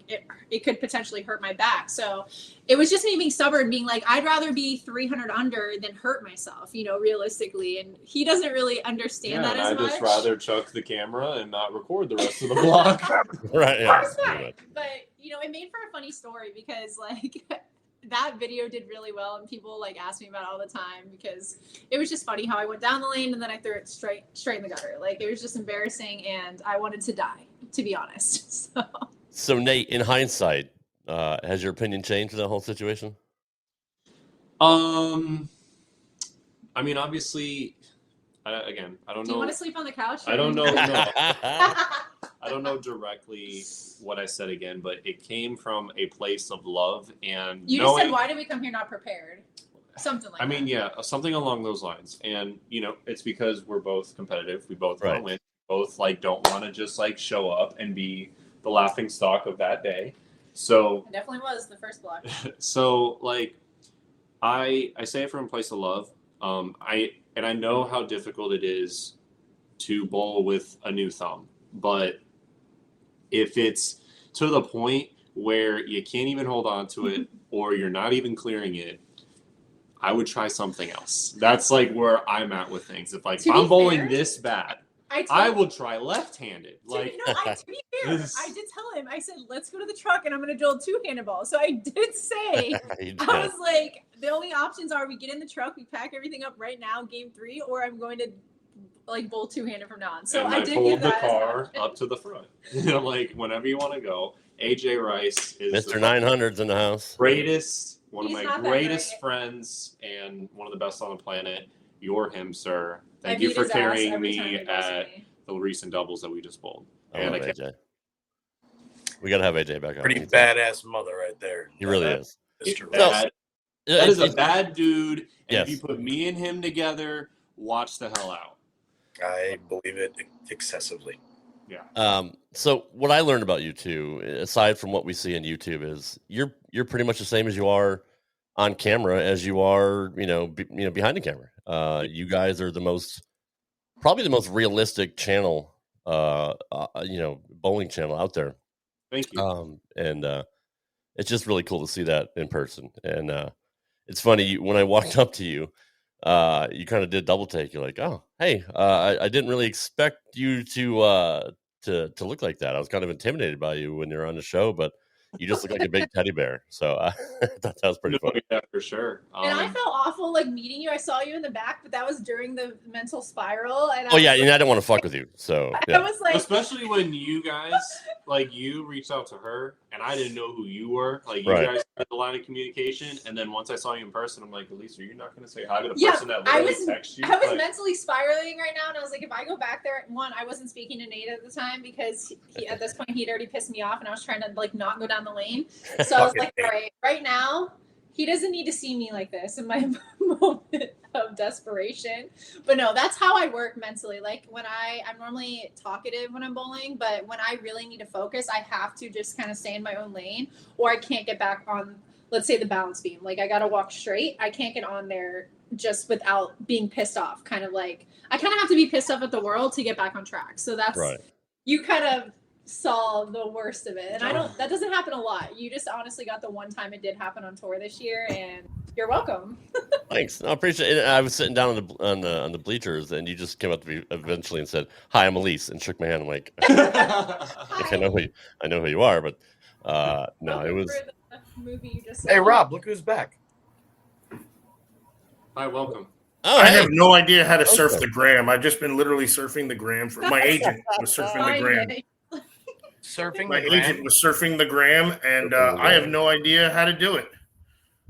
it could potentially hurt my back. So it was just me being stubborn, being like, I'd rather be 300 under than hurt myself, you know, realistically. And he doesn't really understand that as much. I'd just rather chuck the camera and not record the rest of the vlog. Right. Yeah. But, you know, it made for a funny story because like that video did really well and people like ask me about it all the time because it was just funny how I went down the lane and then I threw it straight in the gutter. Like it was just embarrassing and I wanted to die, to be honest. So Nate, in hindsight, has your opinion changed in the whole situation? I mean, obviously, again, I don't know. Do you want to sleep on the couch? I don't know. No. I don't know directly what I said again, but it came from a place of love and you just said, why did we come here not prepared? Something like that. I mean, yeah, something along those lines. And, you know, it's because we're both competitive. We both want to win. We both like don't want to just like show up and be the laughing stock of that day. So it definitely was the first block. So like I say it from a place of love. I know how difficult it is to bowl with a new thumb, but if it's to the point where you can't even hold on to it or you're not even clearing it, I would try something else. That's like where I'm at with things. If like I'm bowling this bad, I will try left-handed. Like to be fair, I did tell him, I said, let's go to the truck and I'm going to drill a two-handed ball. So I did say, I was like, the only options are we get in the truck, we pack everything up right now, game 3, or I'm going to like bowl two-handed from now on. So and I did give that the car up to the front. You know, like whenever you want to go. AJ Rice is Mr. 900's in the house. Greatest, one of my greatest friends and one of the best on the planet. You're him, sir. Thank you for carrying me at the recent doubles that we just bowled. And AJ. We gotta have AJ back on. Pretty badass mother right there. He really is. That is a bad dude. And if you put me and him together, watch the hell out. I believe it excessively. Yeah. So what I learned about you two, aside from what we see on YouTube, is you're pretty much the same as you are on camera as you are, behind the camera. You guys are probably the most realistic channel, bowling channel out there. Thank you. And it's just really cool to see that in person. And it's funny when I walked up to you. You kind of did double take. You're like, oh, hey, I didn't really expect you to look like that. I was kind of intimidated by you when you're on the show, but you just look like a big teddy bear. So I thought that was pretty funny. Yeah, for sure. And I felt awful like meeting you. I saw you in the back, but that was during the mental spiral. And and I didn't want to fuck with you. So I was like, especially when you guys you reached out to her and I didn't know who you were. Like you guys had the line of communication, and then once I saw you in person, I'm like, Elise, are you not going to say hi to the person that literally texted you? I was mentally spiraling right now, and I was like, if I go back there, I wasn't speaking to Nate at the time because at this point he'd already pissed me off, and I was trying to not go down the lane. So I was like, all right now he doesn't need to see me like this in my moment of desperation. But no, that's how I work mentally. Like when I'm normally talkative when I'm bowling, but when I really need to focus, I have to just kind of stay in my own lane, or I can't get back on, let's say, the balance beam. Like I got to walk straight. I can't get on there just without being pissed off. Kind of like I kind of have to be pissed off at the world to get back on track. So that's you kind of saw the worst of it, and that doesn't happen a lot. You just honestly got the one time it did happen on tour this year, and you're welcome. Thanks, I appreciate it. I was sitting down on the bleachers, and you just came up to me eventually and said, "Hi, I'm Elise," and shook my hand. I'm like, I know who you are, but No, it was. The movie you just Hey, Rob, look who's back. Hi, welcome. Oh, I hey. have no idea how to surf Okay. the gram. I've just been literally surfing the gram. My agent was surfing the gram. Surfing My the gram? agent was surfing the gram, and I have no idea how to do it.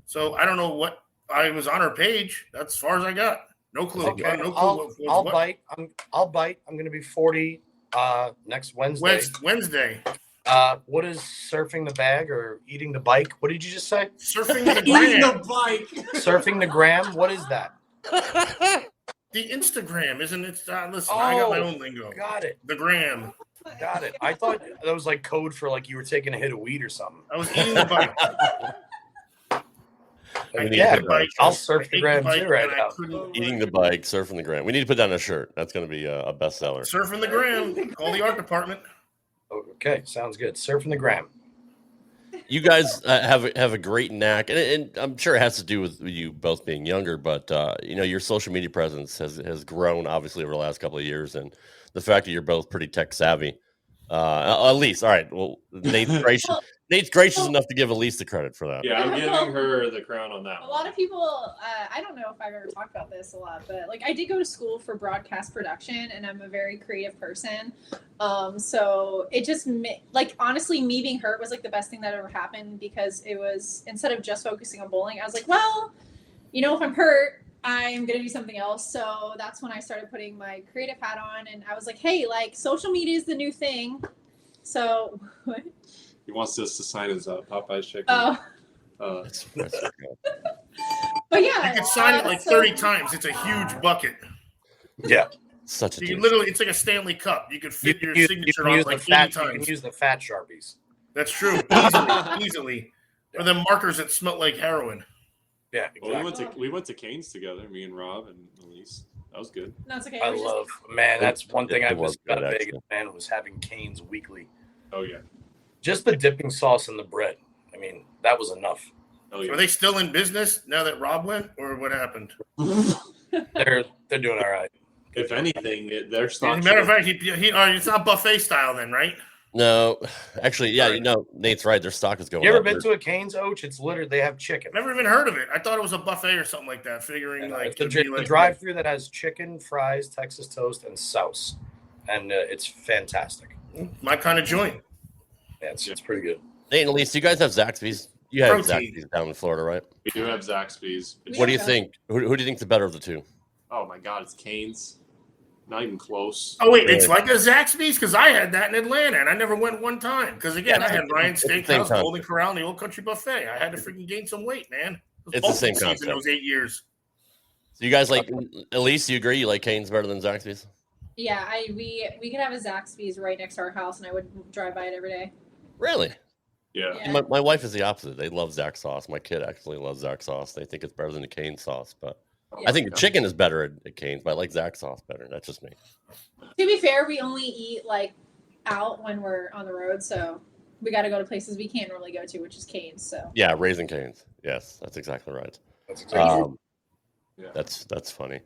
So I don't know what I was on her page. That's as far as I got. No clue. Okay, No clue. I'll bite. I'll bite. I'm going to be 40 next Wednesday. Wednesday. What is surfing the bag or eating the bike? What did you just say? Surfing the gram. Eating the bike. Surfing the gram. What is that? The Instagram, isn't it? Listen, I got my own lingo. Got it. The gram. Got it. I thought that was like code for like you were taking a hit of weed or something. I was eating the bike. I'll surf the gram too right now. Eating the bike, surfing the gram. We need to put down a shirt. That's going to be a bestseller. Surfing the gram. Call the art department. Okay, sounds good. Surfing the gram. You guys have a great knack, and I'm sure it has to do with you both being younger. But your social media presence has grown obviously over the last couple of years, and the fact that you're both pretty tech savvy. Elise, all right. Well, Nate's gracious enough to give Elise the credit for that. Yeah, I'm giving her the crown on that. A lot of people, I don't know if I've ever talked about this a lot, but like I did go to school for broadcast production, and I'm a very creative person. So it just like honestly, me being hurt was like the best thing that ever happened, because it was, instead of just focusing on bowling, I was like, well, if I'm hurt, I'm going to do something else. So that's when I started putting my creative hat on, and I was like, hey, like social media is the new thing. So what? He wants us to sign his Popeye's chicken. Oh. But yeah, you can sign it like 30 times. It's a huge bucket. Yeah, such a. You literally, it's like a Stanley Cup. You could fit your signature on like 80 times. You can use the fat Sharpies. That's true. Easily. Or the markers that smell like heroin. Yeah, exactly. Well, we went to Canes together, me and Rob and Elise. That was good. No, it's okay. I love, man. That's one thing I was got a Vegas man was having Canes weekly. Oh yeah. Just the dipping sauce and the bread. I mean, that was enough. Oh yeah. Are they still in business now that Rob went, or what happened? They're doing all right. If anything, their stock. As a matter of fact, it's not buffet style then, right? No, actually, yeah, Nate's right. Their stock is going. You ever up. been to a Cane's, Oach? It's literally they have chicken. Never even heard of it. I thought it was a buffet or something like that. Figuring the drive-through that has chicken, fries, Texas toast, and sauce, and it's fantastic. My kind of joint. Yeah, it's pretty good. Nate and Elise, do you guys have Zaxby's? You have Zaxby's down in Florida, right? We do have Zaxby's. What do you think? Who do you think's the better of the two? Oh my God, it's Cane's. Not even close. Oh wait, it's like a Zaxby's, because I had that in Atlanta and I never went one time. Because again, I had Ryan's Steakhouse, Golden Corral, and the Old Country Buffet. I had to freaking gain some weight, man. It's the same concept. In those 8 years. So you guys like Elise? You agree? You like Cane's better than Zaxby's? Yeah, we could have a Zaxby's right next to our house, and I would drive by it every day. Really? Yeah. My wife is the opposite. They love Zax sauce. My kid actually loves Zax sauce. They think it's better than the Cane's sauce, but I think the chicken is better at Cane's, but I like Zax sauce better. That's just me. To be fair, we only eat like out when we're on the road, so we got to go to places we can't normally go to, which is Cane's. So yeah, Raising Cane's. Yes, that's exactly right. That's exactly. That's funny.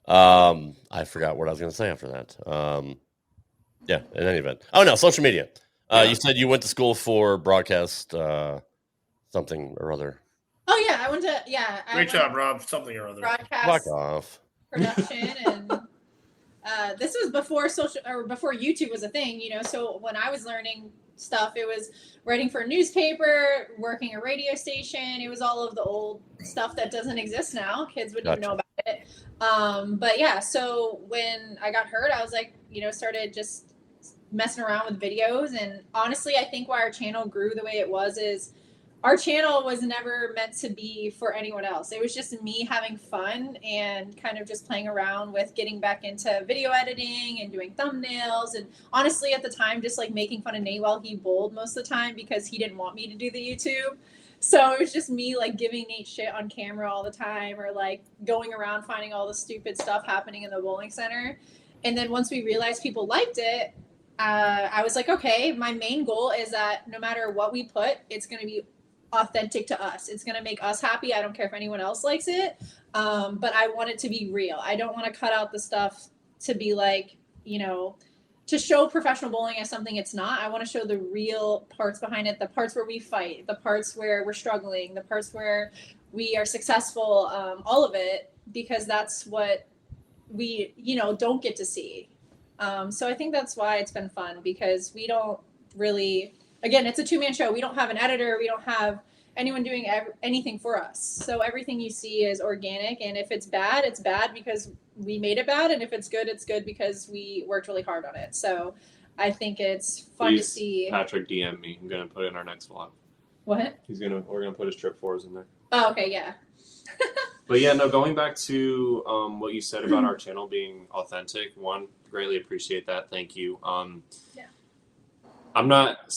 I forgot what I was going to say after that. Yeah, in any event. Oh no, social media. You said you went to school for broadcast something or other. Oh yeah, I went to Great job, Rob. Something or other. Broadcast Fuck off. Production and this was before before YouTube was a thing, So when I was learning stuff, it was writing for a newspaper, working a radio station. It was all of the old stuff that doesn't exist now. Kids wouldn't even know about it. But yeah, so when I got hurt, I was like, started just messing around with videos. And honestly, I think why our channel grew the way it was is our channel was never meant to be for anyone else. It was just me having fun and kind of just playing around with getting back into video editing and doing thumbnails. And honestly, at the time, just like making fun of Nate while he bowled most of the time because he didn't want me to do the YouTube. So it was just me like giving Nate shit on camera all the time, or like going around finding all the stupid stuff happening in the bowling center. And then once we realized people liked it, I was like, okay, my main goal is that no matter what we put, it's going to be authentic to us. It's going to make us happy. I don't care if anyone else likes it. But I want it to be real. I don't want to cut out the stuff to be like, to show professional bowling as something it's not. I want to show the real parts behind it, the parts where we fight, the parts where we're struggling, the parts where we are successful, all of it, because that's what we, don't get to see. So I think that's why it's been fun, because we don't really, again, it's a two-man show. We don't have an editor. We don't have anyone doing anything for us. So everything you see is organic. And if it's bad, it's bad because we made it bad. And if it's good because we worked really hard on it. So I think it's fun to see. Patrick DM me. I'm going to put it in our next vlog. What? We're going to put his trip fours in there. Oh, okay. Yeah. But yeah, no, going back to what you said about our channel being authentic, one, greatly appreciate that. Thank you. Yeah. I'm not,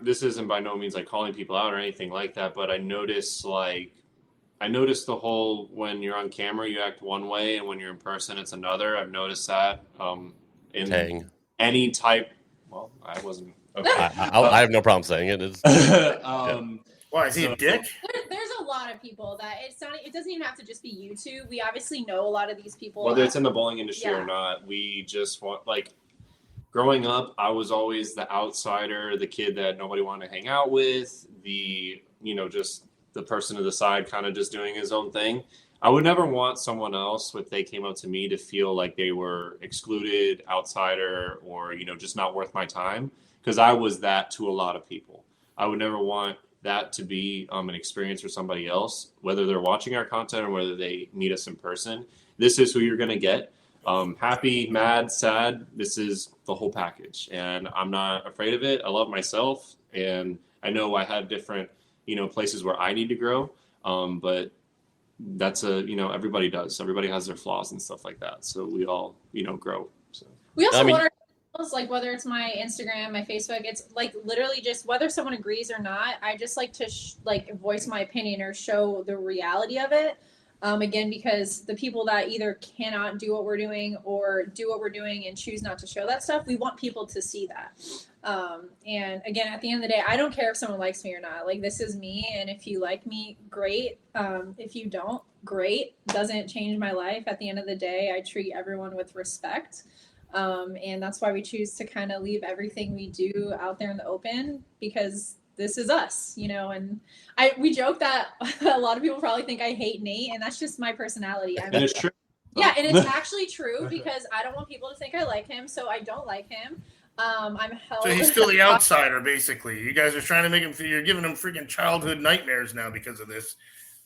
this isn't by no means like calling people out or anything like that, but I noticed the whole, when you're on camera, you act one way, and when you're in person, it's another. I've noticed that in any type, well, I wasn't, okay. I have no problem saying it. It's, Why, is he a dick? There's a lot of people that it doesn't even have to just be YouTube. We obviously know a lot of these people. Whether it's in the bowling industry or not, we just want, growing up, I was always the outsider, the kid that nobody wanted to hang out with, just the person to the side kind of just doing his own thing. I would never want someone else, if they came up to me, to feel like they were excluded, outsider, or, just not worth my time, because I was that to a lot of people. I would never want that to be an experience for somebody else, whether they're watching our content or whether they meet us in person. This is who you're going to get. Happy, mad, sad. This is the whole package, and I'm not afraid of it. I love myself, and I know I have different, places where I need to grow. But that's everybody does. Everybody has their flaws and stuff like that. So we all, grow. So we also want our channels, whether it's my Instagram, my Facebook, it's literally just whether someone agrees or not. I just like to voice my opinion or show the reality of it. Again, because the people that either cannot do what we're doing or do what we're doing and choose not to show that stuff, we want people to see that. And again, at the end of the day, I don't care if someone likes me or not. This is me. And if you like me, great. If you don't, great. Doesn't change my life. At the end of the day, I treat everyone with respect. And that's why we choose to kind of leave everything we do out there in the open, because this is us, and we joke that a lot of people probably think I hate Nate, and that's just my personality. And it's true. Yeah, and it's actually true, because I don't want people to think I like him, so I don't like him. I'm held. So he's still the outsider, basically. You guys are trying to make him feel you're giving him freaking childhood nightmares now because of this.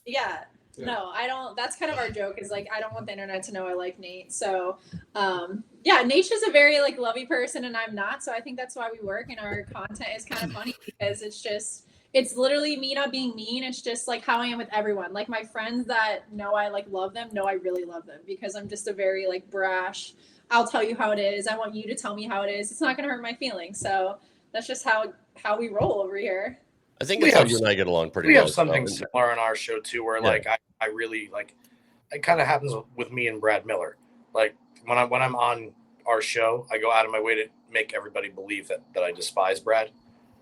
Yeah. No, I don't. That's kind of our joke, is I don't want the internet to know I like Nate. So, Nate's just a very lovey person, and I'm not. So I think that's why we work, and our content is kind of funny, because it's literally me not being mean. It's just how I am with everyone. My friends that know I love them, know I really love them, because I'm just a very brash, I'll tell you how it is. I want you to tell me how it is. It's not going to hurt my feelings. So that's just how we roll over here. I think you and I get along pretty well. We have something similar in our show too, where I really it kind of happens with me and Brad Miller. When I'm on our show, I go out of my way to make everybody believe that I despise Brad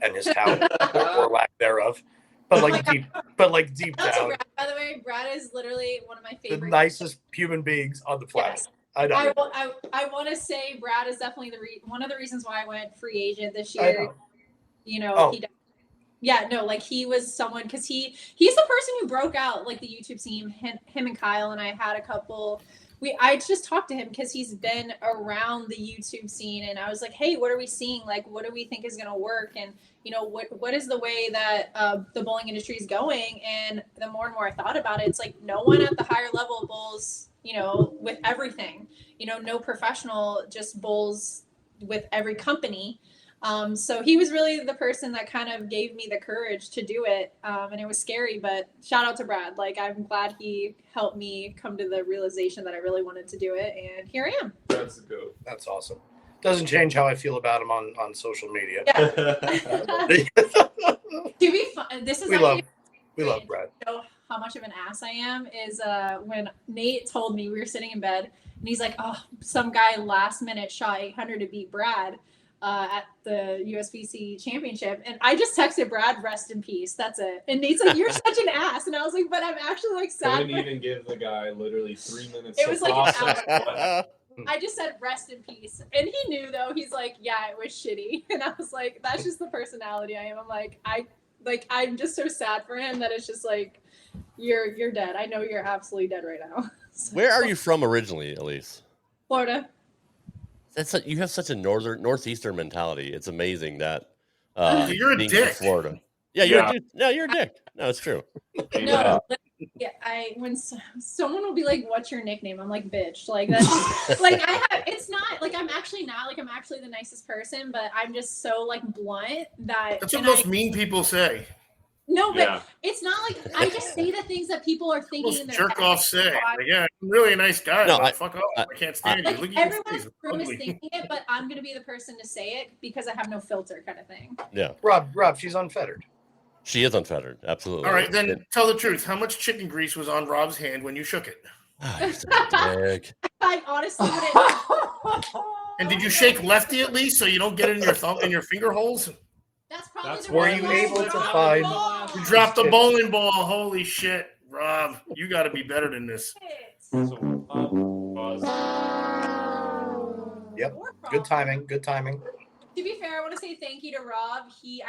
and his talent or lack thereof. But deep down. Brad. By the way, Brad is literally one of my favorite. The nicest human beings on the planet. Yes. I know. I want to say Brad is definitely one of the reasons why I went free agent this year. He he was someone, because he's the person who broke out the YouTube scene. Him and Kyle and I had a couple. I just talked to him because he's been around the YouTube scene, and I was like, hey, what are we seeing? What do we think is going to work? And what is the way that the bowling industry is going? And the more and more I thought about it, it's no one at the higher level bowls, with everything. No professional just bowls with every company. So he was really the person that kind of gave me the courage to do it. And it was scary, but shout out to Brad. I'm glad he helped me come to the realization that I really wanted to do it. And here I am. That's a go. That's awesome. Doesn't change how I feel about him on social media. Yeah. To be fun, this is we love Brad. Show how much of an ass I am is when Nate told me, we were sitting in bed, and he's like, oh, some guy last minute shot 800 to beat Brad at the USBC championship. And I just texted Brad, rest in peace. That's it. And Nate's like, you're such an ass. And I was like, but I'm actually sad. Couldn't even give the guy literally 3 minutes. It was an hour. I just said rest in peace. And he knew though, he's like, yeah, it was shitty. And I was like, that's just the personality I am. I'm like, I'm just so sad for him that it's just like, you're dead. I know you're absolutely dead right now. So, where are you from originally, Elise? Florida. You have such a northeastern mentality. It's amazing that you're a being dick. from Florida. Yeah, you're a dude. No, you're a dick. No, it's true. No, yeah, when someone will be like, "What's your nickname?" I'm like, "Bitch." Like that's just, like it's not like I'm actually the nicest person, but I'm just so like blunt that that's what most mean people say. No, but it's not like I just say the things that people are thinking in their jerk head. off say. Like, yeah, I'm really a nice guy. No, fuck off. I can't stand you. Like, Look at everyone's room is thinking it, but I'm gonna be the person to say it because I have no filter, kind of thing. Yeah, Rob, she's unfettered. She is unfettered. Absolutely. All right, then tell the truth. How much chicken grease was on Rob's hand when you shook it? I honestly wouldn't. And did you shake lefty at least so you don't get it in your thumb in your finger holes? That's probably Were you able to find? You dropped the bowling ball. Holy shit, Rob! You got to be better than this. Yep. Good timing. Good timing. To be fair, I want to say thank you to Rob. He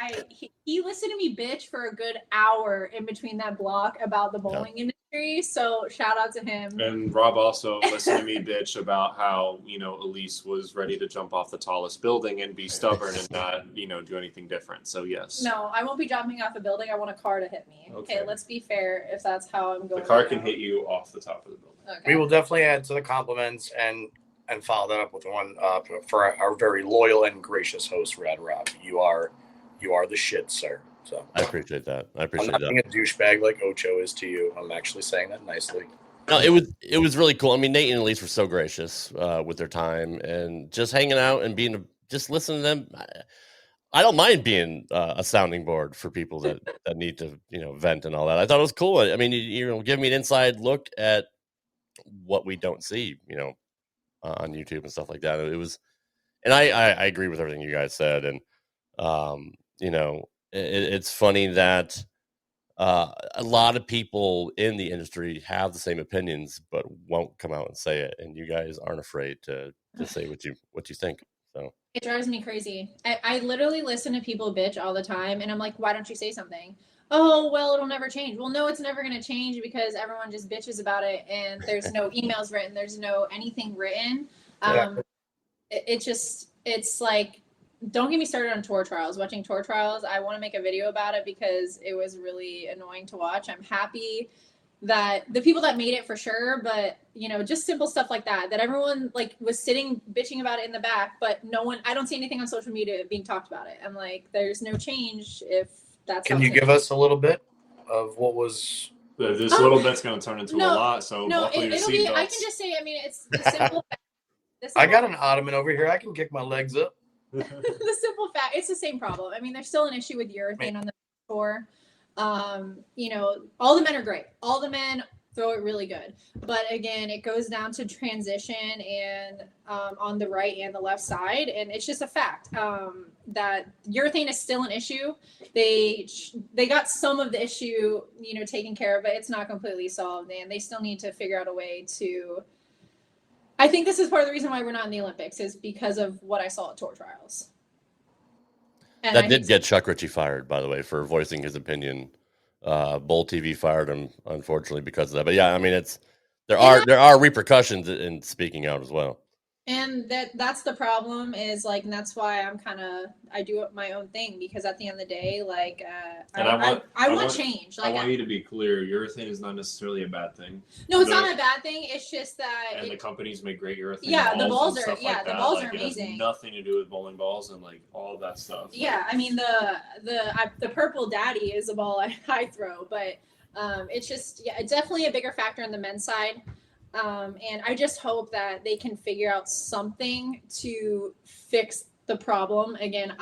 listened to me bitch for a good hour in between that block about the bowling industry. So shout out to him. And Rob also listened to me bitch about how, Elise was ready to jump off the tallest building and be stubborn and not, do anything different. So yes. No, I won't be jumping off a building. I want a car to hit me. Okay, let's be fair if that's how I'm going. The car can hit you off the top of the building. Okay. We will definitely add to the compliments and follow that up with one for our very loyal and gracious host, Rad Rob. You are the shit, sir. So I appreciate that. I'm not being a douchebag like Ocho is to you. I'm actually saying that nicely. No, it was really cool. I mean, Nate and Elise were so gracious with their time and just hanging out and just listening to them. I don't mind being a sounding board for people that need to vent and all that. I thought it was cool. I mean, give me an inside look at what we don't see, on YouTube and stuff like that. It was, and I agree with everything you guys said. And, it's funny that a lot of people in the industry have the same opinions, but won't come out and say it. And you guys aren't afraid to say what you think. So it drives me crazy. I literally listen to people bitch all the time. And I'm like, why don't you say something? Oh, well, it'll never change. Well, no, it's never going to change because everyone just bitches about it. And there's no emails written. There's no anything written. It's like, don't get me started on tour trials. Watching tour trials, I want to make a video about it because it was really annoying to watch. I'm happy that the people that made it for sure, but just simple stuff like that everyone like was sitting bitching about it in the back, but I don't see anything on social media being talked about it. I'm like, there's no change if that's. Can you give us a little bit of what was? This little bit's going to turn into a lot. So it'll be. I can just say. I mean, it's the simple. I got an ottoman over here. I can kick my legs up. The simple fact, it's the same problem. I mean, there's still an issue with urethane on the tour. All the men are great. All the men throw it really good. But again, it goes down to transition and on the right and the left side. And it's just a fact that urethane is still an issue. They got some of the issue, taken care of, but it's not completely solved. And they still need to figure out a way to. I think this is part of the reason why we're not in the Olympics is because of what I saw at tour trials. And that did get Chuck Ritchie fired, by the way, for voicing his opinion. Bowl TV fired him, unfortunately, because of that. But yeah, I mean, there are repercussions in speaking out as well. And that's the problem is like, and that's why I do my own thing because at the end of the day, like, I want change. Like, I want you to be clear. Urethane is not necessarily a bad thing. No, it's not a bad thing. It's just that. And the companies make great urethane. Yeah, the balls are. Yeah, the balls are amazing. It has nothing to do with bowling balls and like all of that stuff. Yeah, I mean the purple daddy is a ball I throw, but it's just it's definitely a bigger factor on the men's side. And I just hope that they can figure out something to fix the problem. Again,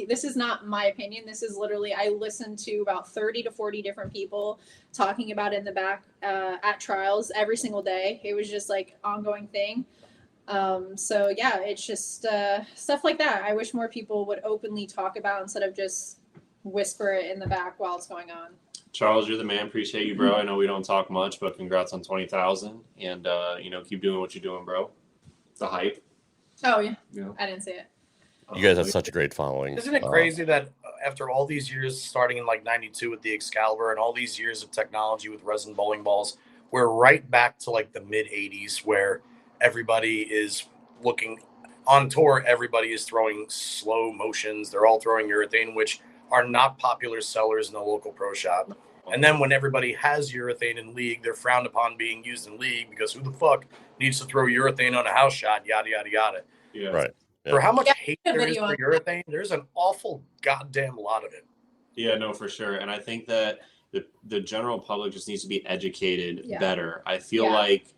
this is not my opinion. This is literally, I listened to about 30 to 40 different people talking about it in the back at trials every single day. It was just like ongoing thing. So yeah, it's just stuff like that. I wish more people would openly talk about instead of just whisper it in the back while it's going on. Charles, you're the man. Appreciate you, bro. I know we don't talk much, but congrats on 20,000. And, keep doing what you're doing, bro. the hype. Oh yeah, Yeah. I didn't see it. You guys have such a great following. Isn't it crazy that after all these years, starting in like 92 with the Excalibur and all these years of technology with resin bowling balls, we're right back to like the mid 80s where everybody is looking on tour. Everybody is throwing slow motions. They're all throwing urethane, which are not popular sellers in the local pro shop. And then when everybody has urethane in league, they're frowned upon being used in league because who the fuck needs to throw urethane on a house shot, yada, yada, yada. Yeah. Right. For how much hate there is for urethane, there's an awful goddamn lot of it. Yeah, no, for sure. And I think that the general public just needs to be educated better. I feel like,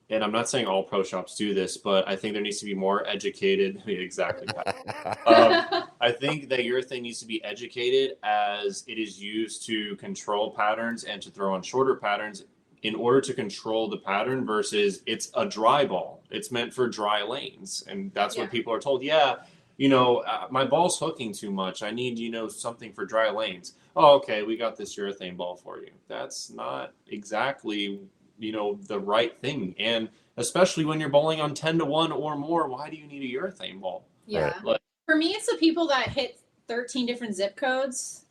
and I'm not saying all pro shops do this, but I think there needs to be more educated. Exactly. I think that urethane needs to be educated as it is used to control patterns and to throw on shorter patterns in order to control the pattern versus it's a dry ball. It's meant for dry lanes. And that's what people are told. Yeah, my ball's hooking too much. I need, something for dry lanes. Oh, okay, we got this urethane ball for you. That's not exactly, the right thing. And especially when you're bowling on 10-1 or more, why do you need a urethane ball? Yeah. For me, it's the people that hit 13 different zip codes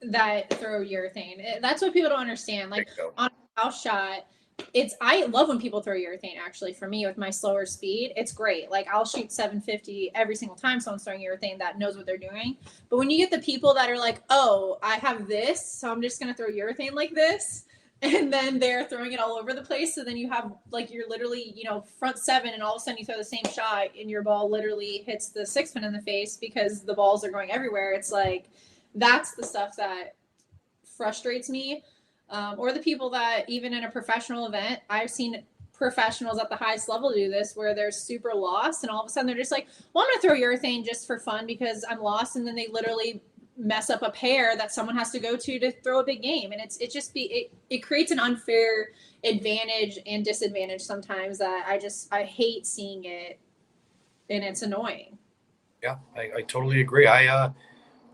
that throw urethane. That's what people don't understand. Like on a house shot, I love when people throw urethane. Actually, for me, with my slower speed, it's great. Like I'll shoot 750 every single time someone's throwing urethane that knows what they're doing. But when you get the people that are like, oh, I have this, so I'm just gonna throw urethane like this, and then they're throwing it all over the place. So then you have like you're literally front seven, and all of a sudden you throw the same shot, and your ball literally hits the six pin in the face because the balls are going everywhere. It's like that's the stuff that frustrates me. Or the people that even in a professional event, I've seen professionals at the highest level do this where they're super lost and all of a sudden they're just like, well, I'm going to throw urethane just for fun because I'm lost. And then they literally mess up a pair that someone has to go to throw a big game. And it creates an unfair advantage and disadvantage sometimes that I hate seeing it, and it's annoying. Yeah, I totally agree. I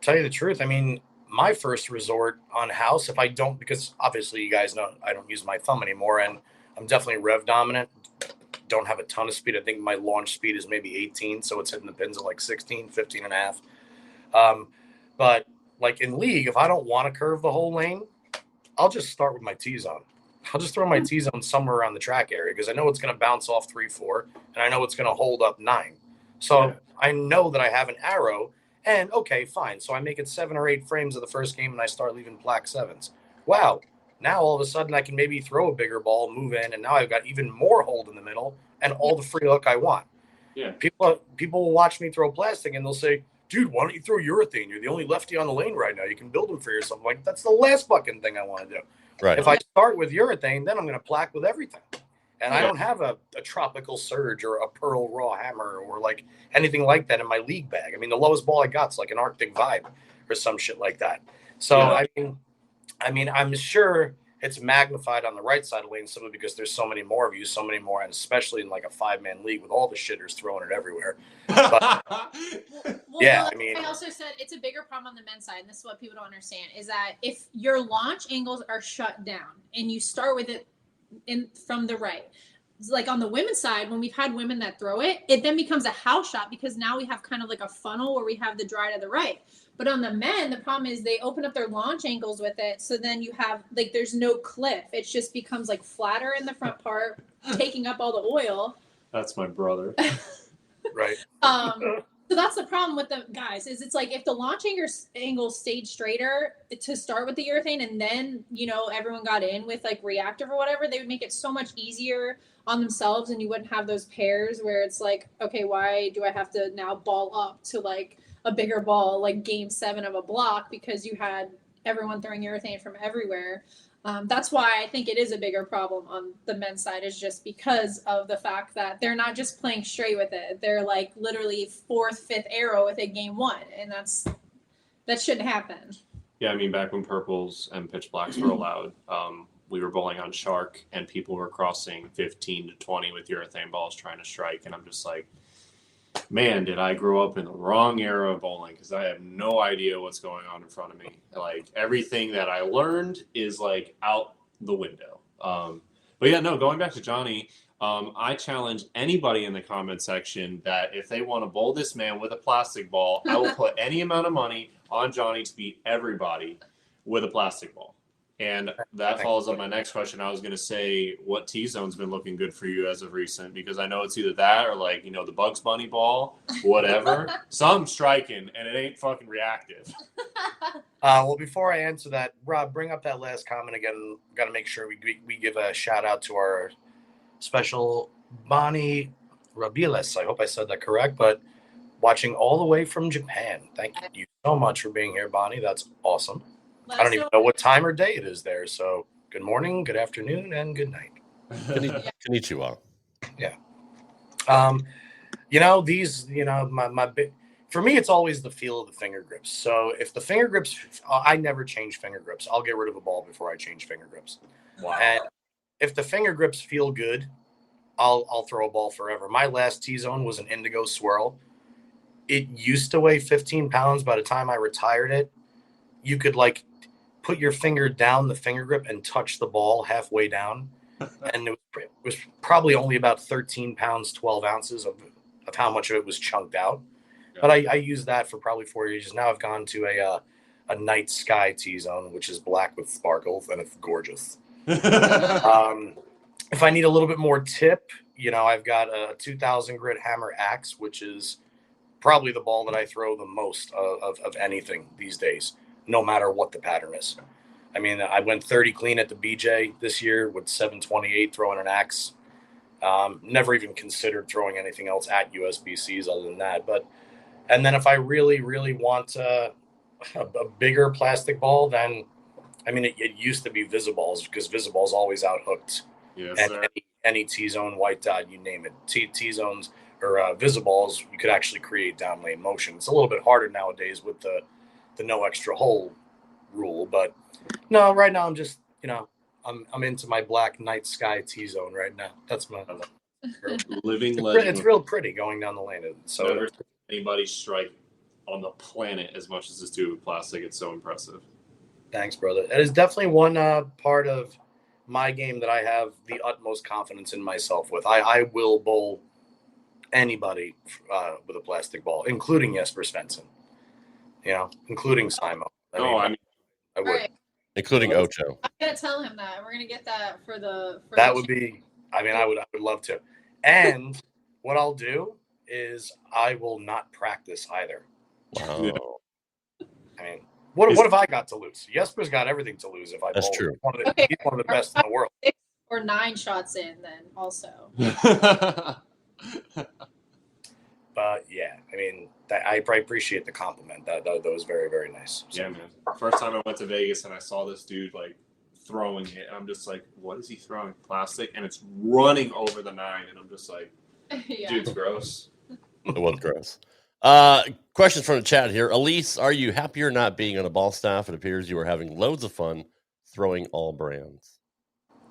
tell you the truth. I mean, my first resort on house, if I don't, because obviously you guys know I don't use my thumb anymore, and I'm definitely rev dominant. Don't have a ton of speed. I think my launch speed is maybe 18, so it's hitting the pins at like 16, 15 and a half. But like in league, if I don't want to curve the whole lane, I'll just start with my T-zone. I'll just throw my T-zone somewhere around the track area because I know it's going to bounce off 3-4, and I know it's going to hold up 9. So I know that I have an arrow. And okay, fine. So I make it 7 or 8 frames of the first game and I start leaving black 7s. Wow. Now all of a sudden I can maybe throw a bigger ball, move in, and now I've got even more hold in the middle and all the free hook I want. Yeah. People will watch me throw plastic and they'll say, dude, why don't you throw urethane? You're the only lefty on the lane right now. You can build them for yourself. Like, that's the last fucking thing I want to do. Right. If I start with urethane, then I'm going to plaque with everything. And I don't have a tropical surge or a pearl raw hammer or like anything like that in my league bag. I mean, the lowest ball I got is like an Arctic Vibe or some shit like that. So, I mean, I'm sure it's magnified on the right side of lane simply because there's so many more of you, so many more, and especially in like a 5-man league with all the shitters throwing it everywhere. But, I mean, I also said it's a bigger problem on the men's side, and this is what people don't understand, is that if your launch angles are shut down and you start with it from the right, like on the women's side, when we've had women that throw it, it then becomes a house shot because now we have kind of like a funnel where we have the dry to the right. But on the men, the problem is they open up their launch angles with it, so then you have like there's no cliff. It just becomes like flatter in the front part, taking up all the oil. That's my brother. Right. So that's the problem with the guys is it's like if the launch angle stayed straighter to start with the urethane and then, everyone got in with like reactive or whatever, they would make it so much easier on themselves and you wouldn't have those pairs where it's like, okay, why do I have to now ball up to like a bigger ball, like game 7 of a block because you had everyone throwing urethane from everywhere. That's why I think it is a bigger problem on the men's side is just because of the fact that they're not just playing straight with it. They're like literally 4th, 5th arrow with it game 1. And that shouldn't happen. Yeah. I mean, back when purples and pitch blacks were allowed, we were bowling on shark and people were crossing 15 to 20 with urethane balls trying to strike. And I'm just like, man, did I grow up in the wrong era of bowling because I have no idea what's going on in front of me. Like everything that I learned is like out the window. But yeah, no, going back to Johnny, I challenge anybody in the comment section that if they want to bowl this man with a plastic ball, I will put any amount of money on Johnny to beat everybody with a plastic ball. And that follows up my next question. I was going to say, what T-zone's been looking good for you as of recent? Because I know it's either that or like, the Bugs Bunny ball, whatever. Some striking, and it ain't fucking reactive. Well, before I answer that, Rob, bring up that last comment again. Got to make sure we give a shout out to our special Bonnie Rabiles. I hope I said that correct, but watching all the way from Japan. Thank you so much for being here, Bonnie. That's awesome. I don't even know what time or day it is there. So good morning, good afternoon, and good night. Konnichiwa. Yeah. For me, it's always the feel of the finger grips. So if the finger grips, I never change finger grips. I'll get rid of a ball before I change finger grips. Wow. And if the finger grips feel good, I'll throw a ball forever. My last T-zone was an Indigo Swirl. It used to weigh 15 pounds. By the time I retired it, you could put your finger down the finger grip and touch the ball halfway down. And it was probably only about 13 pounds, 12 ounces of how much of it was chunked out. Yeah. But I used that for probably 4 years. Now I've gone to a night sky T-zone, which is black with sparkles, and it's gorgeous. If I need a little bit more tip, I've got a 2000 grit hammer axe, which is probably the ball that I throw the most of anything these days, no matter what the pattern is. I mean, I went 30 clean at the BJ this year with 728 throwing an axe. Never even considered throwing anything else at USBCs other than that. And then if I really, really want a bigger plastic ball, then, it used to be Visiballs, because Visiballs always out-hooked. Yes, and any T-zone, white dot, you name it. T-zones or Visiballs, you could actually create down lane motion. It's a little bit harder nowadays with the no extra hole rule, but no, right now I'm just, I'm into my black night sky T-zone right now. That's my living legend. It's real pretty going down the lane. So never seen anybody strike on the planet as much as this dude with plastic. It's so impressive. Thanks, brother. It is definitely one part of my game that I have the utmost confidence in myself with. I will bowl anybody with a plastic ball, including Jesper Svensson. Including Simon. I would. Right. Including Ocho. I'm gonna tell him that. We're gonna get that for that would be. I would love to. And what I'll do is I will not practice either. Wow. What have I got to lose? Jesper's got everything to lose if I bowl. That's true. He's one of the best in the world. 6 or 9 shots in, then also. But yeah, I appreciate the compliment. That was very, very nice. So. Yeah, man. First time I went to Vegas and I saw this dude throwing it, I'm just like, what is he throwing? Plastic, and it's running over the 9, and I'm just like, dude's gross. It was gross. Questions from the chat here. Elise, are you happy or not being on a ball staff? It appears you are having loads of fun throwing all brands.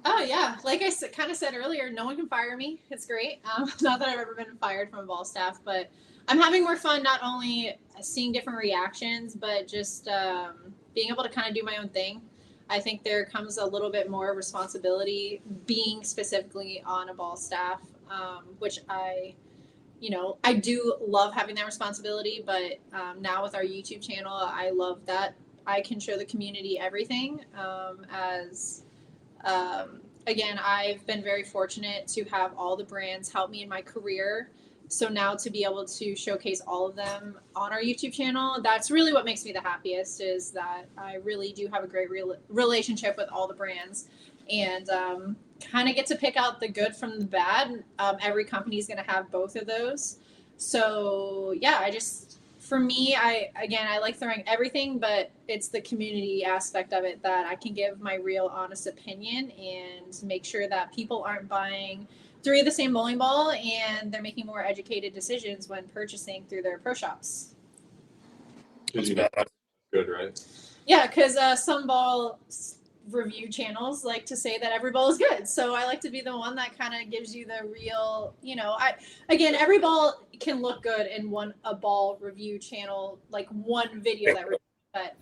Oh, yeah. Like I kind of said earlier, no one can fire me. It's great. Not that I've ever been fired from a ball staff, but I'm having more fun not only seeing different reactions, but just being able to kind of do my own thing. I think there comes a little bit more responsibility being specifically on a ball staff, which I do love having that responsibility, but now with our YouTube channel, I love that I can show the community everything. Again, I've been very fortunate to have all the brands help me in my career. So now to be able to showcase all of them on our YouTube channel, that's really what makes me the happiest, is that I really do have a great relationship with all the brands, and kind of get to pick out the good from the bad. Every company is going to have both of those. So yeah, for me, I like throwing everything, but it's the community aspect of it that I can give my real honest opinion and make sure that people aren't buying 3 of the same bowling ball and they're making more educated decisions when purchasing through their pro shops. Good, right? Yeah, because some ball review channels like to say that every ball is good. So I like to be the one that kind of gives you the real, every ball can look good in a ball review channel, like one video but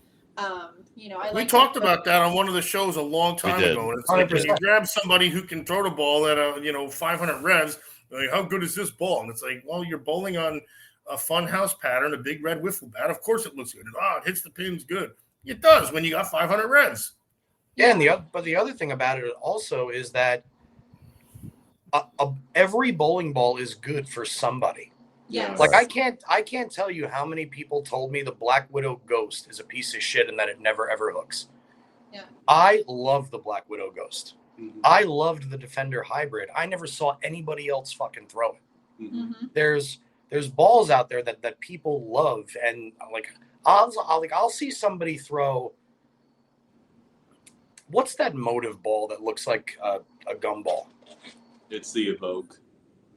We talked about that on one of the shows a long time ago. And it's like when you grab somebody who can throw the ball at 500 revs, like, how good is this ball? And it's like, well, you're bowling on a fun house pattern, a big red wiffle bat. Of course it looks good. It hits the pins good. It does when you got 500 revs. Yeah, and the other thing about it also is that every bowling ball is good for somebody. Yes. Like I can't tell you how many people told me the Black Widow Ghost is a piece of shit and that it never ever hooks. Yeah. I love the Black Widow Ghost. Mm-hmm. I loved the Defender Hybrid. I never saw anybody else fucking throw it. Mm-hmm. There's balls out there that people love, and like I'll see somebody throw. What's that motive ball that looks like a gumball? It's the Evoke.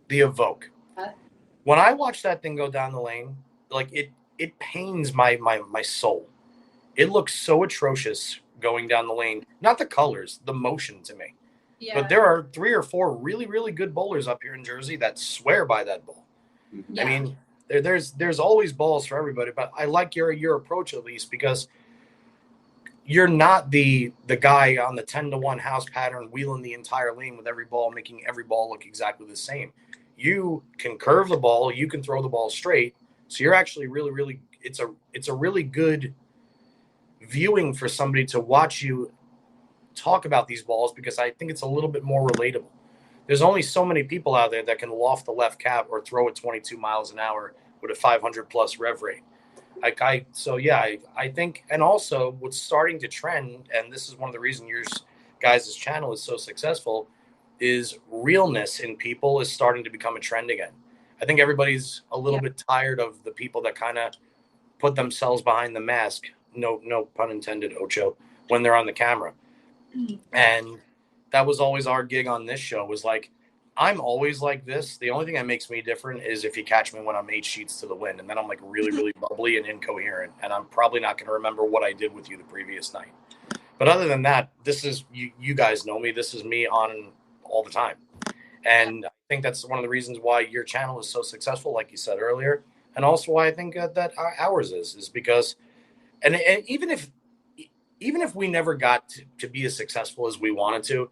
The Evoke. When I watch that thing go down the lane, like it pains my soul. It looks so atrocious going down the lane. Not the colors, the motion to me. Yeah. But there are 3 or 4 really, really good bowlers up here in Jersey that swear by that ball. Yeah. I mean, there's always balls for everybody, but I like your approach, Elise, because you're not the guy on the 10-to-1 house pattern wheeling the entire lane with every ball, making every ball look exactly the same. You can curve the ball, you can throw the ball straight. So you're actually really, really, it's a really good viewing for somebody to watch you talk about these balls, because I think it's a little bit more relatable. There's only so many people out there that can loft the left cap or throw it 22 miles an hour with a 500 plus rev rate. I think, and also what's starting to trend, and this is one of the reasons your guys' channel is so successful, is realness in people is starting to become a trend again. I think everybody's a little bit tired of the people that kind of put themselves behind the mask. No pun intended, Ocho, when they're on the camera. And that was always our gig on this show, was like, I'm always like this. The only thing that makes me different is if you catch me when I'm 8 sheets to the wind, and then I'm like really, really bubbly and incoherent, and I'm probably not going to remember what I did with you the previous night. But other than that, this is, you guys know me. This is me on all the time. And I think that's one of the reasons why your channel is so successful, like you said earlier. And also why I think that ours is because, and even if we never got to be as successful as we wanted to,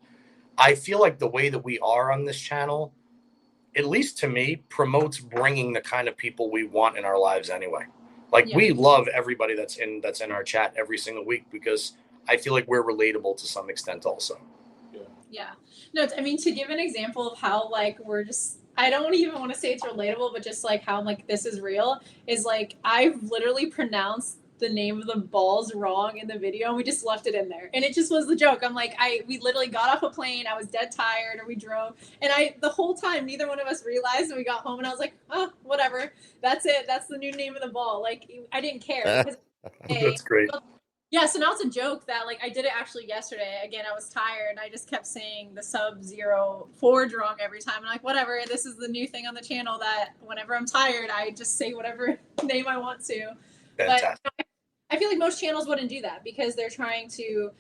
I feel like the way that we are on this channel, at least to me, promotes bringing the kind of people we want in our lives anyway. Like we love everybody that's in our chat every single week, because I feel like we're relatable to some extent also. Yeah. No, I mean, to give an example of how, like, we're just, I don't even want to say it's relatable, but just, like, how, like, this is real, is, like, I've literally pronounced the name of the balls wrong in the video, and we just left it in there. And it just was the joke. I'm like, we literally got off a plane, I was dead tired, or we drove, and the whole time, neither one of us realized, and we got home, and I was like, oh, whatever. That's it. That's the new name of the ball. Like, I didn't care. Because, that's great. Yeah, so now it's a joke that, like, I did it actually yesterday. Again, I was tired, and I just kept saying the Sub-Zero Forge wrong every time. And I'm like, whatever, this is the new thing on the channel that whenever I'm tired, I just say whatever name I want to. Fantastic. But I feel like most channels wouldn't do that, because they're trying to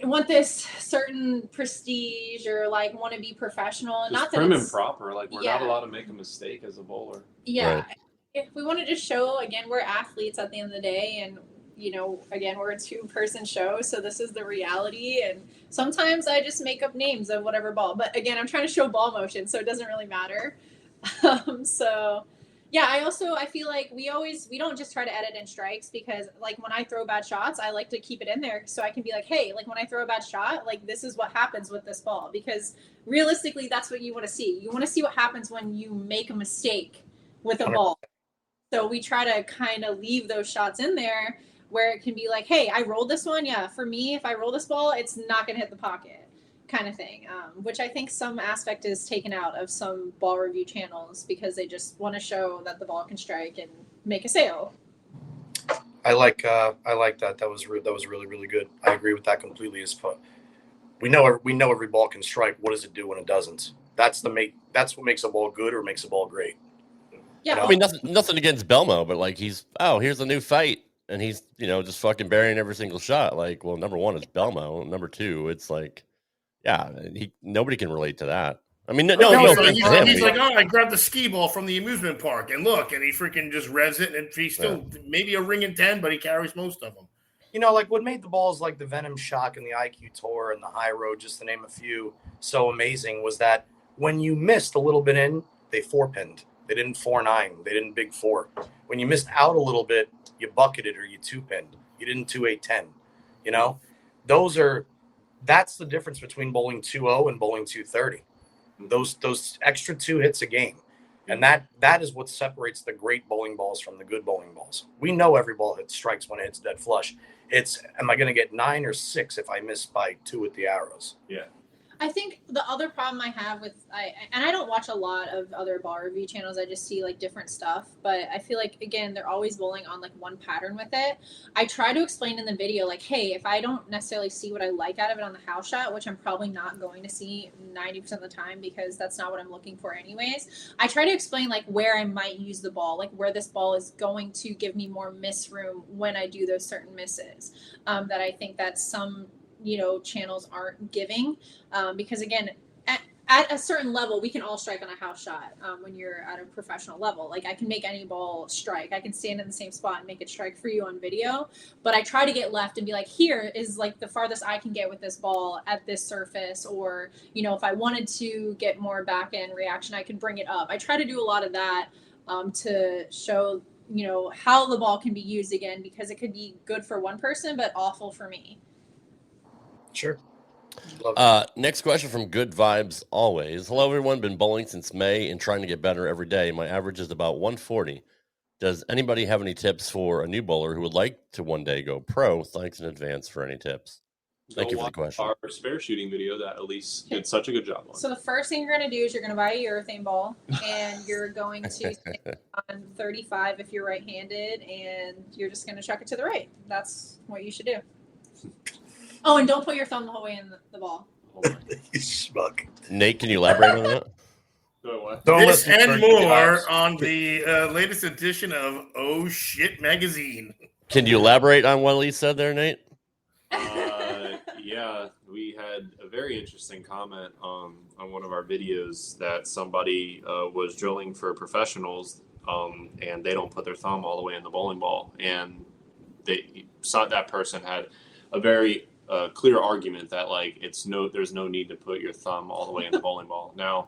want this certain prestige or, like, want to be professional. Just not that prim and proper. Like, we're not allowed to make a mistake as a bowler. Yeah. Right. If we want to just show, again, we're athletes at the end of the day, and again, we're a 2-person show, so this is the reality. And sometimes I just make up names of whatever ball. But again, I'm trying to show ball motion, so it doesn't really matter. I feel like we don't just try to edit in strikes, because, like, when I throw bad shots, I like to keep it in there so I can be like, hey, like, when I throw a bad shot, like, this is what happens with this ball. Because realistically, that's what you want to see. You want to see what happens when you make a mistake with a ball. So we try to kind of leave those shots in there, where it can be like, hey, I rolled this one. Yeah, for me, if I roll this ball, it's not going to hit the pocket, kind of thing. Which I think some aspect is taken out of some ball review channels, because they just want to show that the ball can strike and make a sale. I like that. That was really, really good. I agree with that completely. We know every ball can strike. What does it do when it doesn't? That's what makes a ball good or makes a ball great. Yeah. I mean, nothing against Belmo, but, like, here's a new fight. And he's, just fucking burying every single shot. Like, well, number one, it's Belmo. Number two, it's like, nobody can relate to that. I mean, no. He's like, I grabbed the skee ball from the amusement park, and look, and he freaking just revs it, and he's still maybe a ring in 10, but he carries most of them. like what made the balls like the Venom Shock and the IQ Tour and the High Road, just to name a few, so amazing was that when you missed a little bit in, they 4-pinned. They didn't 4-9. They didn't big 4. When you missed out a little bit, you bucketed or you 2-pinned. You didn't 2-8-10. That's the difference between bowling 2-0 and bowling 230. Those extra 2 hits a game. And that is what separates the great bowling balls from the good bowling balls. We know every ball hits strikes when it hits dead flush. It's, am I going to get 9 or 6 if I miss by 2 with the arrows? Yeah. I think the other problem I have with I don't watch a lot of other ball review channels. I just see like different stuff, but I feel like again they're always bowling on like one pattern with it. I try to explain in the video like, hey, if I don't necessarily see what I like out of it on the house shot, which I'm probably not going to see 90% of the time because that's not what I'm looking for anyways. I try to explain like where I might use the ball, like where this ball is going to give me more miss room when I do those certain misses. That I think that some channels aren't giving, because again, at a certain level, we can all strike on a house shot. When you're at a professional level, like I can make any ball strike. I can stand in the same spot and make it strike for you on video. But I try to get left and be like, here is like the farthest I can get with this ball at this surface. Or if I wanted to get more back end reaction, I can bring it up. I try to do a lot of that to show how the ball can be used again, because it could be good for one person but awful for me. Sure. Next question from Good Vibes Always. Hello, everyone. Been bowling since May and trying to get better every day. My average is about 140. Does anybody have any tips for a new bowler who would like to one day go pro? Thanks in advance for any tips. Thank you for the question. Our spare shooting video that Elise did such a good job on. So the first thing you're going to do is you're going to buy a urethane ball, and you're going to stick on 35 if you're right-handed, and you're just going to chuck it to the right. That's what you should do. Oh, and don't put your thumb the whole way in the ball. You schmuck. Nate, can you elaborate on that? This and more on the latest edition of Oh Shit Magazine. Can you elaborate on what Elise said there, Nate? Yeah, we had a very interesting comment on one of our videos that somebody was drilling for professionals, and they don't put their thumb all the way in the bowling ball, and that person had a very clear argument that like there's no need to put your thumb all the way in the bowling ball. Now,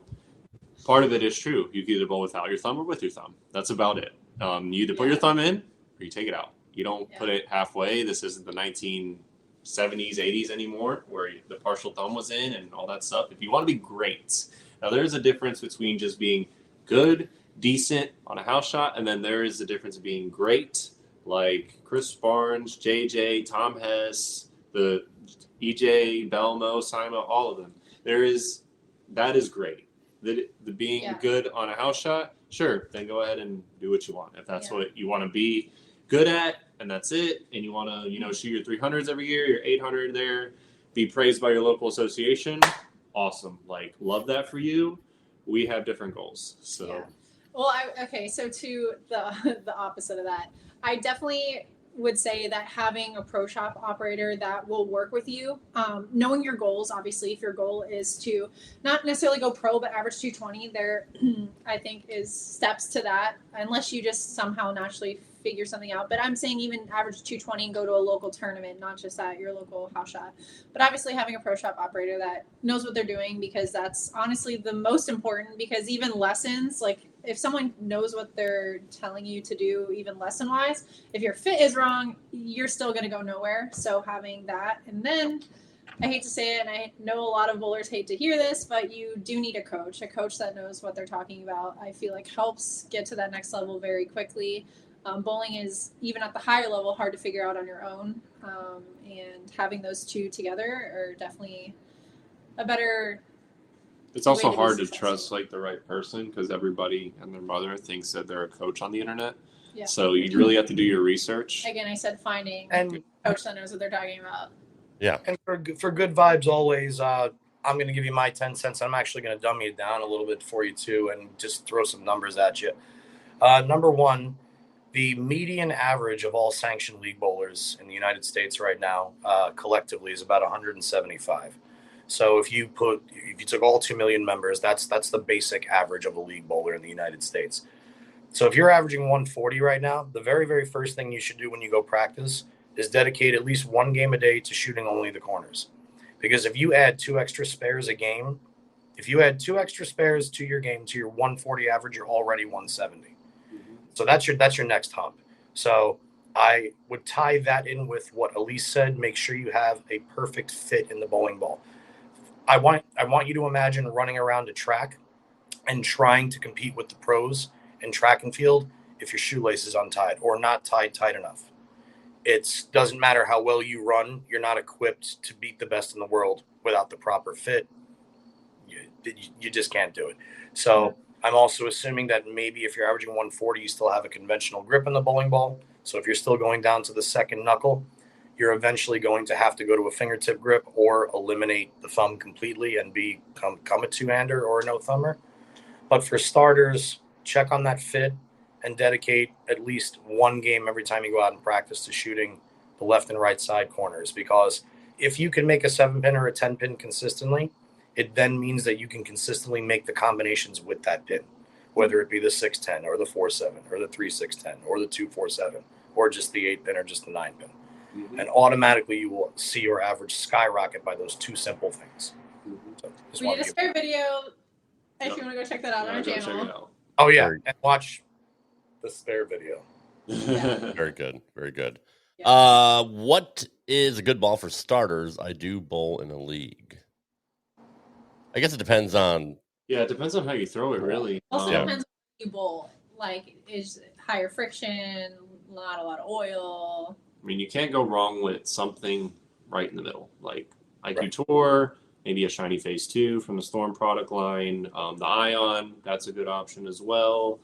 part of it is true. You can either bowl without your thumb or with your thumb. That's about it. You either put your thumb in or you take it out. You don't put it halfway. This isn't the 1970s, 80s anymore where the partial thumb was in and all that stuff. If you want to be great, now there's a difference between just being good, decent on a house shot, and then there is the difference of being great, like Chris Barnes, JJ, Tom Hess, the EJ, Belmo, Simo, all of them. That is great. The being good on a house shot, sure, then go ahead and do what you want. If that's what you want to be good at, and that's it, and you want to, shoot your 300s every year, your 800 there, be praised by your local association, awesome. Like, love that for you. We have different goals. So. Yeah. Well, so to the opposite of that, I definitely would say that having a pro shop operator that will work with you, knowing your goals, obviously, if your goal is to not necessarily go pro, but average 220, there, I think, is steps to that, unless you just somehow naturally figure something out. But I'm saying even average 220 and go to a local tournament, not just at your local house shot. But obviously having a pro shop operator that knows what they're doing, because that's honestly the most important, because even lessons, like if someone knows what they're telling you to do, even lesson wise, if your fit is wrong, you're still going to go nowhere. So having that, and then I hate to say it, and I know a lot of bowlers hate to hear this, but you do need a coach that knows what they're talking about. I feel like helps get to that next level very quickly. Bowling is, even at the higher level, hard to figure out on your own. And having those two together are definitely a better. It's also hard to trust like the right person, because everybody and their mother thinks that they're a coach on the internet. Yeah. So you really have to do your research. Again, I said finding a coach that knows what they're talking about. Yeah. And for Good Vibes Always, I'm going to give you my 10 cents. I'm actually going to dummy it down a little bit for you too, and just throw some numbers at you. Number one, the median average of all sanctioned league bowlers in the United States right now, collectively, is about 175. So if you took all 2 million members, that's the basic average of a league bowler in the United States. So if you're averaging 140 right now, the very, very first thing you should do when you go practice is dedicate at least one game a day to shooting only the corners. Because if you add 2 extra spares a game, if you add 2 extra spares to your game, to your 140 average, you're already 170. So that's your next hump. So I would tie that in with what Elise said. Make sure you have a perfect fit in the bowling ball. I want you to imagine running around a track and trying to compete with the pros in track and field if your shoelace is untied or not tied tight enough. It doesn't matter how well you run. You're not equipped to beat the best in the world without the proper fit. You just can't do it. So I'm also assuming that maybe if you're averaging 140, you still have a conventional grip in the bowling ball. So if you're still going down to the second knuckle, you're eventually going to have to go to a fingertip grip or eliminate the thumb completely and become a two-hander or a no-thumber. But for starters, check on that fit and dedicate at least one game every time you go out and practice to shooting the left and right side corners. Because if you can make a 7-pin or a 10-pin consistently, it then means that you can consistently make the combinations with that pin, whether it be the 6-10 or the 4-7 or the 3-6-10 or the 2-4-7 or just the 8-pin or just the 9-pin. Mm-hmm. And automatically you will see your average skyrocket by those two simple things. So we did a spare video. If you want to go check that out on our channel. Oh, yeah. And watch the spare video. Yeah. Very good. Very good. Yeah. What is a good ball for starters? I do bowl in a league. I guess it depends on. Yeah, it depends on how you throw it, really. Also depends on how you bowl. Like, is higher friction, not a lot of oil. I mean, you can't go wrong with something right in the middle, like IQ Tour, maybe a Shiny Phase 2 from the Storm product line. The Ion, that's a good option as well.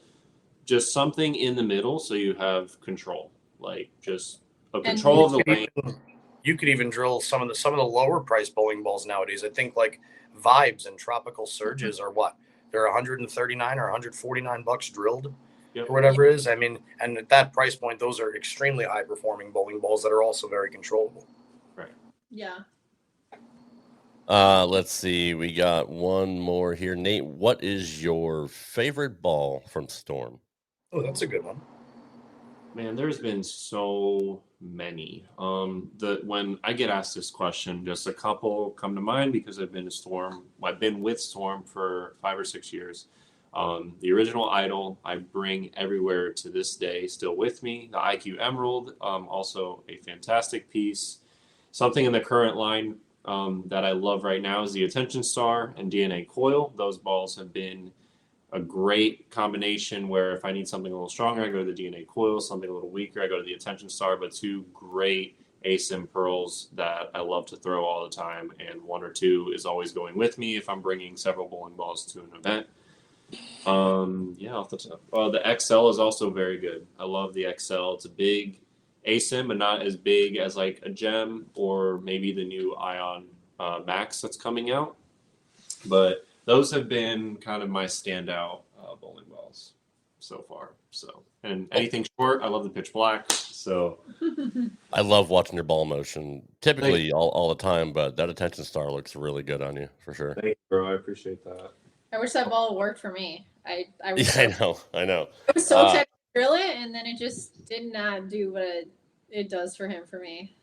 Just something in the middle so you have control, like just a control of the lane. You could even drill some of the lower price bowling balls nowadays. I think like Vibes and Tropical Surges are what? They're $139 or $149 drilled or whatever it is. I mean, and at that price point, those are extremely high performing bowling balls that are also very controllable. Right. Yeah. Let's see. We got one more here. Nate, what is your favorite ball from Storm? Oh, that's a good one. Man, there's been so many. When I get asked this question, just a couple come to mind because I've been with Storm for 5 or 6 years. The original Idol I bring everywhere to this day, still with me. The IQ Emerald, also a fantastic piece. Something in the current line that I love right now is the Attention Star and DNA Coil. Those balls have been a great combination where if I need something a little stronger, I go to the DNA Coil. Something a little weaker, I go to the Attention Star. But two great ASIM pearls that I love to throw all the time, and one or two is always going with me if I'm bringing several bowling balls to an event. Off the top. The XL is also very good. I love the XL. It's a big ASIM, but not as big as like a Gem or maybe the new Ion Max that's coming out. But those have been kind of my standout bowling balls so far. So, and anything short, I love the Pitch Black. So, I love watching your ball motion, typically all the time. But that Attention Star looks really good on you for sure. Thank you, bro. I appreciate that. I wish that ball worked for me. I was I know. I was so excited to drill it, and then it just did not do what it does for him for me.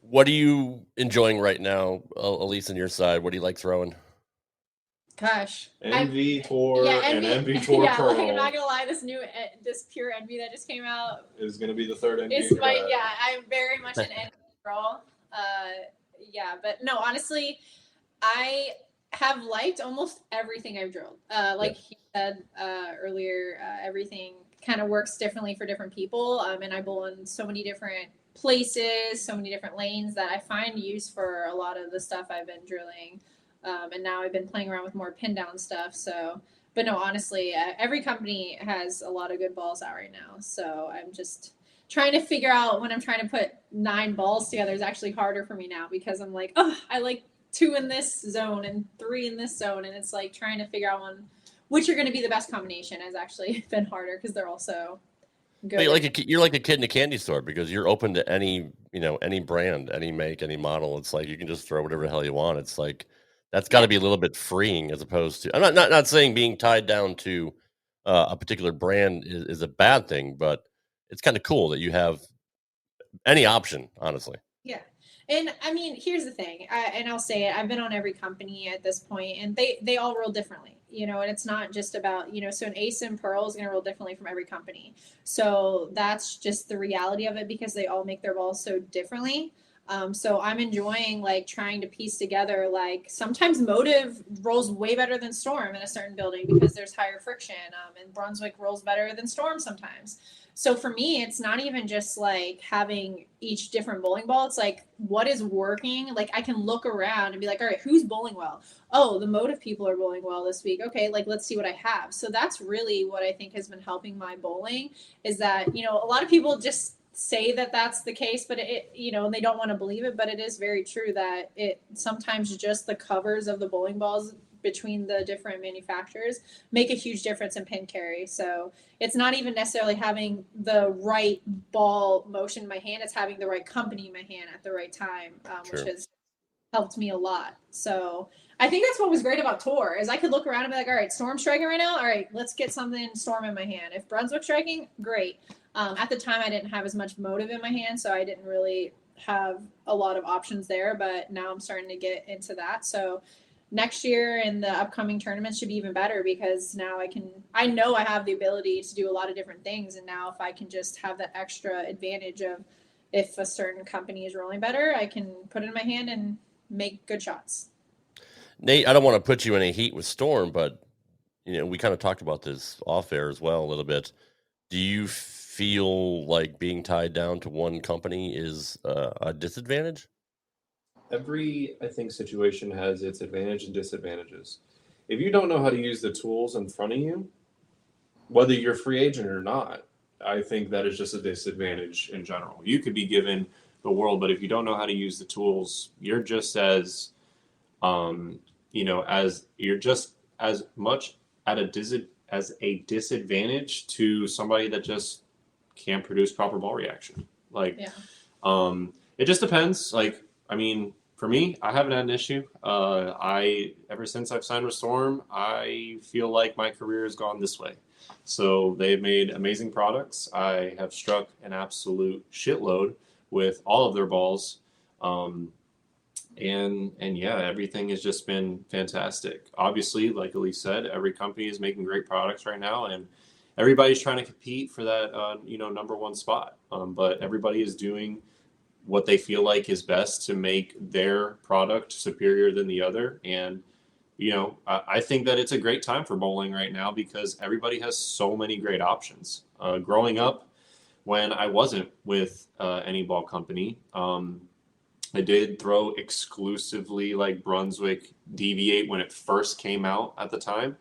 What are you enjoying right now, Elise, on your side? What do you like throwing? Gosh, Envy Tour and Envy Tour Pearl. Like, I'm not gonna lie, this pure Envy that just came out is gonna be the third Envy. I'm very much an Envy girl. But no, honestly, I have liked almost everything I've drilled. Like he said earlier, everything kind of works differently for different people. And I bowl in so many different places, so many different lanes that I find use for a lot of the stuff I've been drilling. And now I've been playing around with more pin down stuff. So, but no, honestly, every company has a lot of good balls out right now. So I'm just trying to figure out when I'm trying to put 9 balls together is actually harder for me now because I'm like, I like 2 in this zone and 3 in this zone. And it's like trying to figure out which are going to be the best combination has actually been harder because they're all so good. But you're like a kid in a candy store because you're open to any brand, any make, any model. It's like you can just throw whatever the hell you want. It's like that's got to be a little bit freeing as opposed to. I'm not saying being tied down to a particular brand is a bad thing, but it's kind of cool that you have any option, honestly. Yeah. And I mean, here's the thing, and I'll say it, I've been on every company at this point, and they all roll differently, and it's not just about, so an ace and pearl is going to roll differently from every company. So that's just the reality of it, because they all make their balls so differently. So I'm enjoying like trying to piece together, like sometimes Motive rolls way better than Storm in a certain building because there's higher friction, and Brunswick rolls better than Storm sometimes. So for me, it's not even just like having each different bowling ball. It's like, what is working? Like I can look around and be like, all right, who's bowling well? Oh, the Motive people are bowling well this week. Okay, like let's see what I have. So that's really what I think has been helping my bowling, is that, a lot of people just say that that's the case, but it, and they don't want to believe it, but it is very true that it sometimes just the covers of the bowling balls between the different manufacturers make a huge difference in pin carry. So it's not even necessarily having the right ball motion in my hand, it's having the right company in my hand at the right time, which has helped me a lot. So I think that's what was great about Tour, is I could look around and be like, all right, Storm striking right now, all right, let's get something Storm in my hand. If Brunswick striking, great. At the time I didn't have as much Motive in my hand, so I didn't really have a lot of options there, but now I'm starting to get into that. So next year and the upcoming tournaments should be even better, because now I know I have the ability to do a lot of different things. And now if I can just have that extra advantage of, if a certain company is rolling better, I can put it in my hand and make good shots. Nate, I don't want to put you in a heat with Storm, but we kind of talked about this off air as well a little bit. Do you feel like being tied down to one company is a disadvantage? Every, I think, situation has its advantage and disadvantages. If you don't know how to use the tools in front of you, whether you're a free agent or not, I think that is just a disadvantage in general. You could be given the world, but if you don't know how to use the tools, you're just as, as you're just as much at a disadvantage to somebody that just can't produce proper ball reaction. It just depends. For me, I haven't had an issue. Ever since I've signed with Storm, I feel like my career has gone this way. So they've made amazing products. I have struck an absolute shitload with all of their balls. Everything has just been fantastic. Obviously, like Elise said, every company is making great products right now, and everybody's trying to compete for that, number one spot. But everybody is doing what they feel like is best to make their product superior than the other. And, I think that it's a great time for bowling right now because everybody has so many great options. Growing up, when I wasn't with any ball company, I did throw exclusively like Brunswick Deviate when it first came out at the time.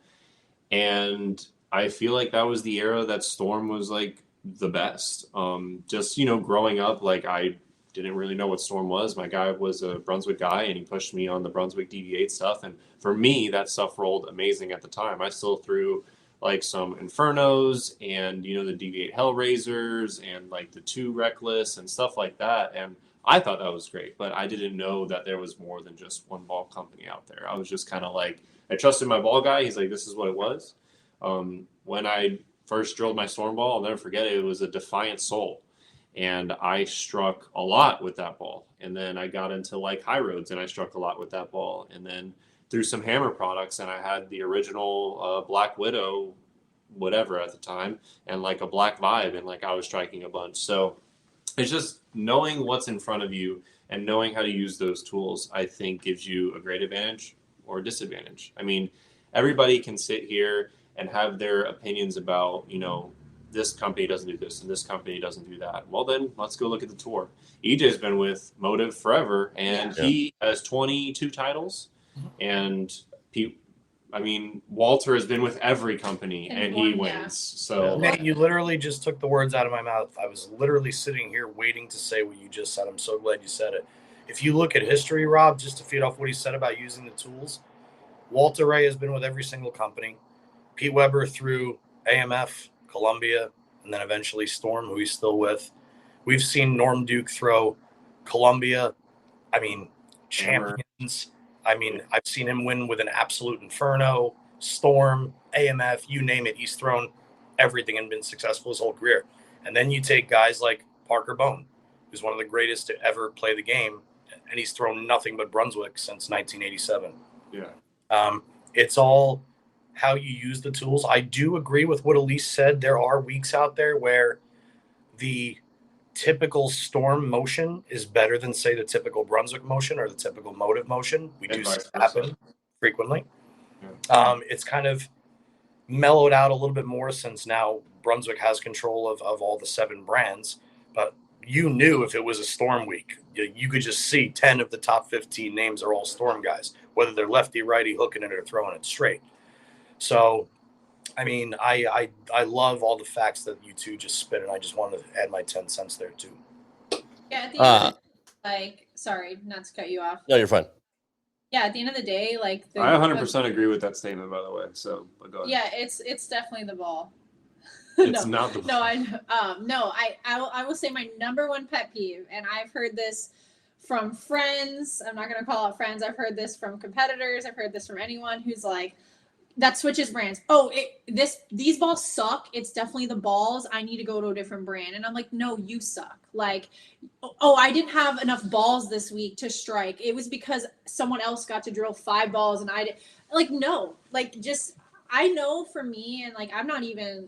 And I feel like that was the era that Storm was like the best. Growing up, like I didn't really know what Storm was. My guy was a Brunswick guy and he pushed me on the Brunswick Deviate stuff. And for me, that stuff rolled amazing at the time. I still threw like some Infernos and, the Deviate Hellraisers and like the 2 Reckless and stuff like that. And I thought that was great, but I didn't know that there was more than just one ball company out there. I was just kind of like, I trusted my ball guy. He's like, this is what it was. When I first drilled my Storm ball, I'll never forget it. It was a Defiant Soul. And I struck a lot with that ball. And then I got into like High Roads and I struck a lot with that ball. And then through some Hammer products, and I had the original Black Widow, whatever at the time, and like a Black Vibe, and like I was striking a bunch. So it's just knowing what's in front of you and knowing how to use those tools, I think gives you a great advantage or disadvantage. I mean, everybody can sit here and have their opinions about, this company doesn't do this and this company doesn't do that. Well, then let's go look at the tour. EJ's been with Motive forever, and he has 22 titles. And Walter has been with every company, and he wins. So Nate, you literally just took the words out of my mouth. I was literally sitting here waiting to say what you just said. I'm so glad you said it. If you look at history, Rob, just to feed off what he said about using the tools, Walter Ray has been with every single company. Pete Weber through AMF, Columbia, and then eventually Storm, who he's still with. We've seen Norm Duke throw Columbia. Champions. I've seen him win with an absolute Inferno, Storm, AMF, you name it. He's thrown everything and been successful his whole career. And then you take guys like Parker Bone, who's one of the greatest to ever play the game, and he's thrown nothing but Brunswick since 1987. Yeah. It's all how you use the tools. I do agree with what Elise said. There are weeks out there where the typical storm motion is better than, say, the typical Brunswick motion or the typical motive motion. We do see it happen frequently. Yeah. It's kind of mellowed out a little bit more since now Brunswick has control of all the 7 brands. But you knew if it was a storm week, you could just see 10 of the top 15 names are all storm guys, whether they're lefty, righty, hooking it or throwing it straight. So, I mean, I love all the facts that you two just spit, and I just wanted to add my 10 cents there too. Yeah, at the end of the day, sorry, not to cut you off. No, you're fine. Yeah, at the end of the day, I 100% agree with that statement, by the way. So, go ahead. Yeah, it's definitely the ball. It's not the ball. I will say my number one pet peeve, and I've heard this from friends. I'm not going to call out friends. I've heard this from competitors. I've heard this from anyone who's like, that switches brands. Oh, these balls suck. It's definitely the balls. I need to go to a different brand. And I'm like, no, you suck. Like, oh, I didn't have enough balls this week to strike. It was because someone else got to drill 5 balls and I did. Like, no, like, just, I know for me, and like, I'm not even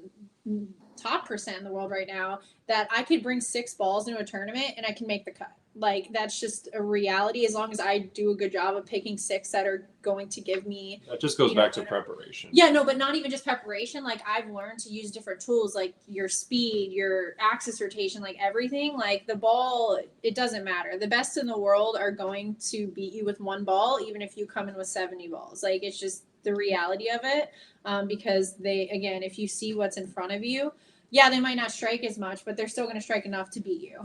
top % in the world right now, that I could bring 6 balls into a tournament and I can make the cut. Like, that's just a reality as long as I do a good job of picking 6 that are going to give me. That just goes back to preparation. Yeah, no, but not even just preparation. Like, I've learned to use different tools, like your speed, your axis rotation, like everything. Like, the ball, it doesn't matter. The best in the world are going to beat you with 1 ball, even if you come in with 70 balls. Like, it's just the reality of it. Because again, if you see what's in front of you, yeah, they might not strike as much, but they're still going to strike enough to beat you.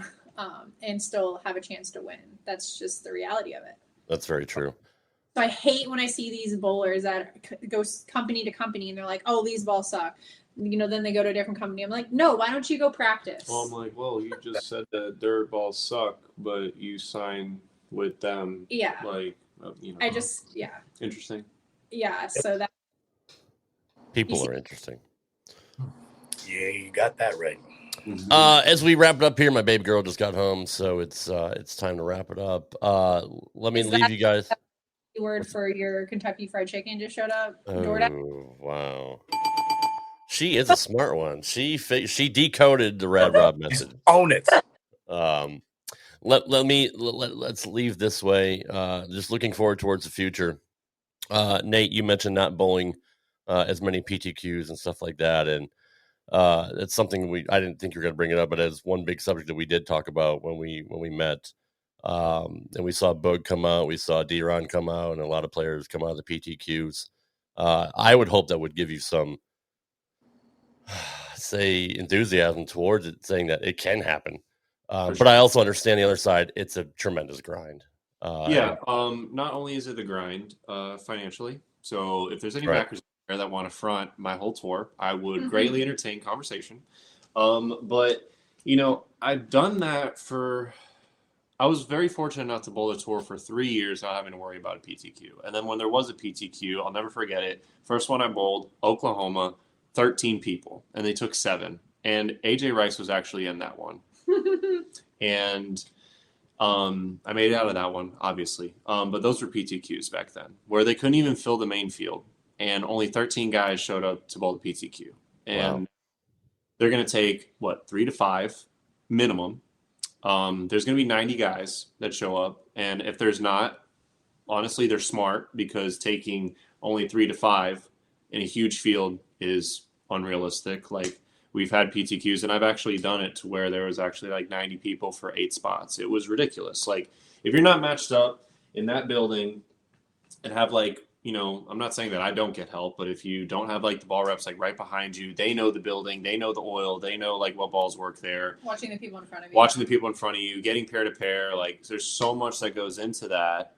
And still have a chance to win. That's just the reality of it. That's very true. So I hate when I see these bowlers that go company to company and they're like, oh, these balls suck. Then they go to a different company. I'm like, no, why don't you go practice? Well, I'm like, well, you just said that their balls suck, but you sign with them. Yeah. Like, I just, yeah. Interesting. Yeah. So that. People are interesting. Yeah, you got that right. As we wrap it up here, my baby girl just got home, so it's time to wrap it up. Let me leave you guys. Word for your Kentucky Fried Chicken just showed up. Oh, wow. She is a smart one. She decoded the Rad Rob message. Own it. Let's leave this way. Just looking forward towards the future. Nate, you mentioned not bowling as many PTQs and stuff like that, and it's something I didn't think you were going to bring it up, but as one big subject that we did talk about when we met, and we saw Boog come out, we saw D-Ron come out, and a lot of players come out of the PTQs. I would hope that would give you some, say, enthusiasm towards it, saying that it can happen. But I also understand the other side. It's a tremendous grind. Not only is it the grind financially, so if there's any backers that want to front my whole tour, I would greatly entertain conversation. But I've done that I was very fortunate enough to bowl the tour for 3 years not having to worry about a PTQ. And then when there was a PTQ, I'll never forget it. First one I bowled, Oklahoma, 13 people, and they took 7. And AJ Rice was actually in that one. And I made it out of that one, obviously. But those were PTQs back then, where they couldn't even fill the main field. And only 13 guys showed up to bowl the PTQ. And they're going to take, 3 to 5 minimum. There's going to be 90 guys that show up. And if there's not, honestly, they're smart, because taking only 3 to 5 in a huge field is unrealistic. Like, we've had PTQs, and I've actually done it to where there was actually like 90 people for 8 spots. It was ridiculous. Like, if you're not matched up in that building and have I'm not saying that I don't get help, but if you don't have like the ball reps like right behind you, they know the building, they know the oil, they know like what balls work there. Watching the people in front of you. Getting pair to pair. Like, there's so much that goes into that.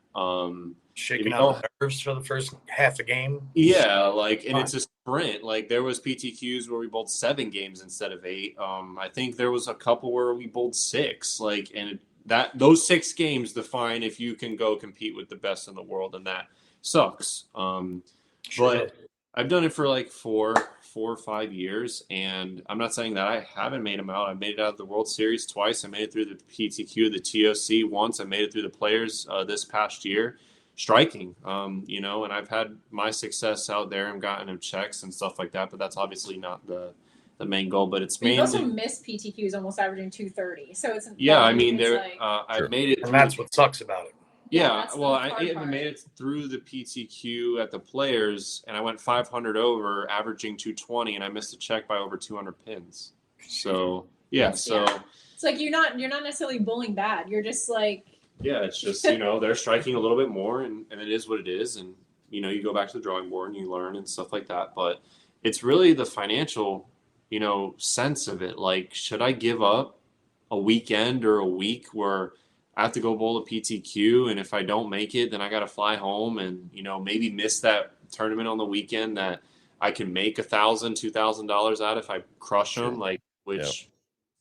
Shaking out the nerves for the first half a game. Yeah, and it's a sprint. Like, there was PTQs where we bowled 7 games instead of 8. I think there was a couple where we bowled 6. Those 6 games define if you can go compete with the best in the world, and that sucks. But I've done it for like four or 5 years, and I'm not saying that I haven't made them out. I made it out of the World Series twice. I made it through the PTQ, the TOC once. I made it through the Players this past year, striking. You know, and I've had my success out there and gotten him checks and stuff like that. But that's obviously not the main goal. But it's mainly. You also missed PTQs, almost averaging 230. So it's I mean, there. I've made it, and that's what sucks about it. Yeah, well, I even made it through the PTQ at the Players, and I went 500 over, averaging 220, and I missed a check by over 200 pins. So it's like you're not necessarily bowling bad. You're just like it's just they're striking a little bit more, and it is what it is, and you go back to the drawing board and you learn and stuff like that. But it's really the financial sense of it. Like, should I give up a weekend or a week where I have to go bowl a PTQ, and if I don't make it, then I got to fly home and, maybe miss that tournament on the weekend that I can make $1,000, $2,000 out if I crush them,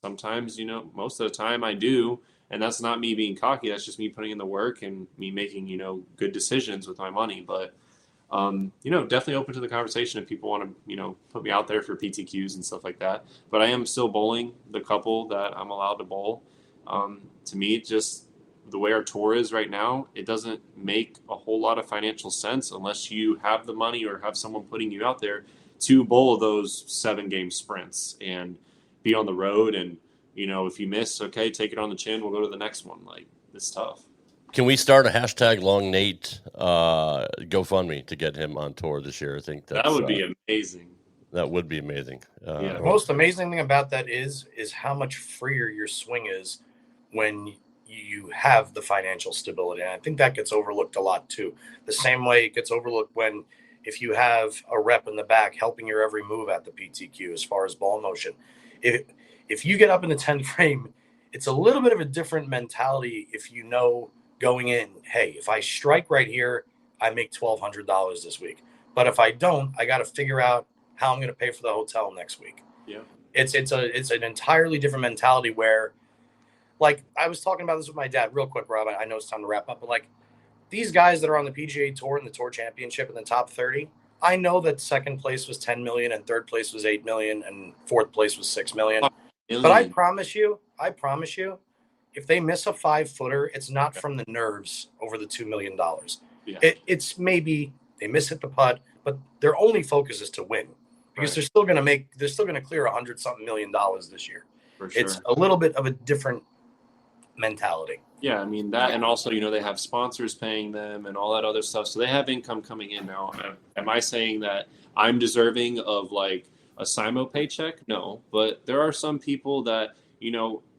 sometimes, most of the time I do. And that's not me being cocky. That's just me putting in the work and me making, good decisions with my money. But, definitely open to the conversation if people want to, put me out there for PTQs and stuff like that. But I am still bowling the couple that I'm allowed to bowl. To me, just the way our tour is right now, it doesn't make a whole lot of financial sense unless you have the money or have someone putting you out there to bowl those 7-game sprints and be on the road. And, if you miss, okay, take it on the chin. We'll go to the next one. Like, it's tough. Can we start a hashtag Long Nate GoFundMe to get him on tour this year? I think that would be amazing. That would be amazing. The most amazing thing about that is how much freer your swing is when you have the financial stability. And I think that gets overlooked a lot too. The same way it gets overlooked if you have a rep in the back helping your every move at the PTQ as far as ball motion. If you get up in the 10th frame, it's a little bit of a different mentality if going in, hey, if I strike right here, I make $1,200 this week. But if I don't, I got to figure out how I'm going to pay for the hotel next week. Yeah. It's an entirely different mentality where, like, I was talking about this with my dad real quick, Rob. I know it's time to wrap up, but like these guys that are on the PGA Tour and the Tour Championship in the top 30, I know that second place was 10 million and third place was 8 million and fourth place was 6 million. But I promise you, if they miss a 5-footer, it's not from the nerves over the $2 million. Yeah. It's maybe they miss hit the putt, but their only focus is to win because they're still going to clear $100-something million this year. For sure. It's a little bit of a different mentality. Yeah, I mean that, and also they have sponsors paying them and all that other stuff, so they have income coming in now. Am I saying that I'm deserving of like a Simo paycheck? No, but there are some people that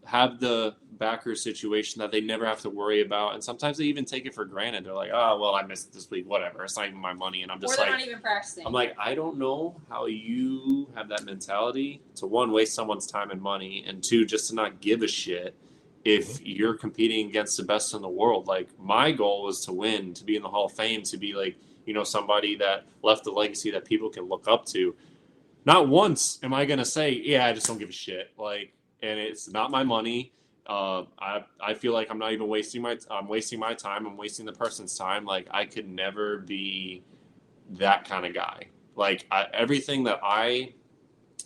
have the backer situation that they never have to worry about, and sometimes they even take it for granted. They're like, oh well, I missed this week, whatever. It's not even my money, and I'm just they're not even practicing. I'm like, I don't know how you have that mentality to one, waste someone's time and money, and two, just to not give a shit if you're competing against the best in the world. Like, my goal was to win, to be in the Hall of Fame, to be like, somebody that left a legacy that people can look up to. Not once am I going to say, yeah, I just don't give a shit. Like, and it's not my money. I feel like I'm not even wasting I'm wasting my time. I'm wasting the person's time. Like, I could never be that kind of guy. Like, everything that I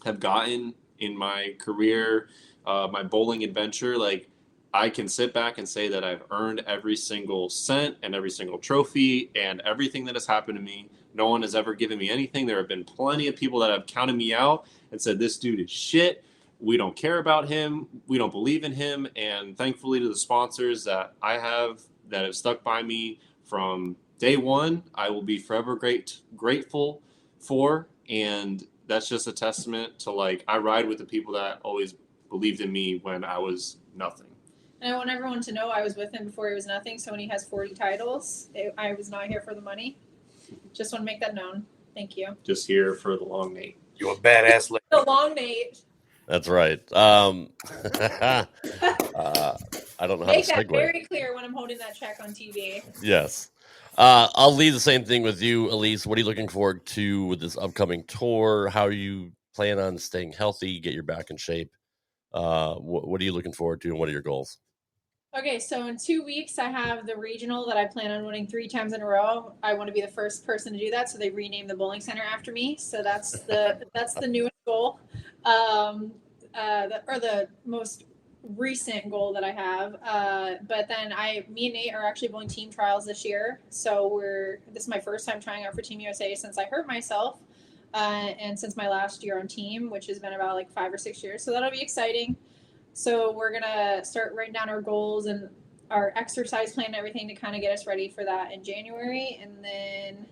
have gotten in my career, my bowling adventure, like, I can sit back and say that I've earned every single cent and every single trophy and everything that has happened to me. No one has ever given me anything. There have been plenty of people that have counted me out and said, this dude is shit. We don't care about him. We don't believe in him. And thankfully to the sponsors that I have that have stuck by me from day one, I will be forever grateful for. And that's just a testament to, like, I ride with the people that always believed in me when I was nothing. And I want everyone to know I was with him before he was nothing. So when he has 40 titles, I was not here for the money. Just want to make that known. Thank you. Just here for the long Nate. You a badass lady. The long Nate. That's right. I don't know how Make to segue. that very clear when I'm holding that check on TV. Yes. I'll leave the same thing with you, Elise. What are you looking forward to with this upcoming tour? How are you plan on staying healthy, get your back in shape? What are you looking forward to, and what are your goals? Okay, so in 2 weeks, I have the regional that I plan on winning 3 times in a row. I want to be the first person to do that, so they renamed the bowling center after me. So that's the newest goal, the most recent goal that I have. But then me and Nate are actually bowling team trials this year. So this is my first time trying out for Team USA since I hurt myself, and since my last year on team, which has been about like 5 or 6 years. So that'll be exciting. So we're going to start writing down our goals and our exercise plan and everything to kind of get us ready for that in January. And then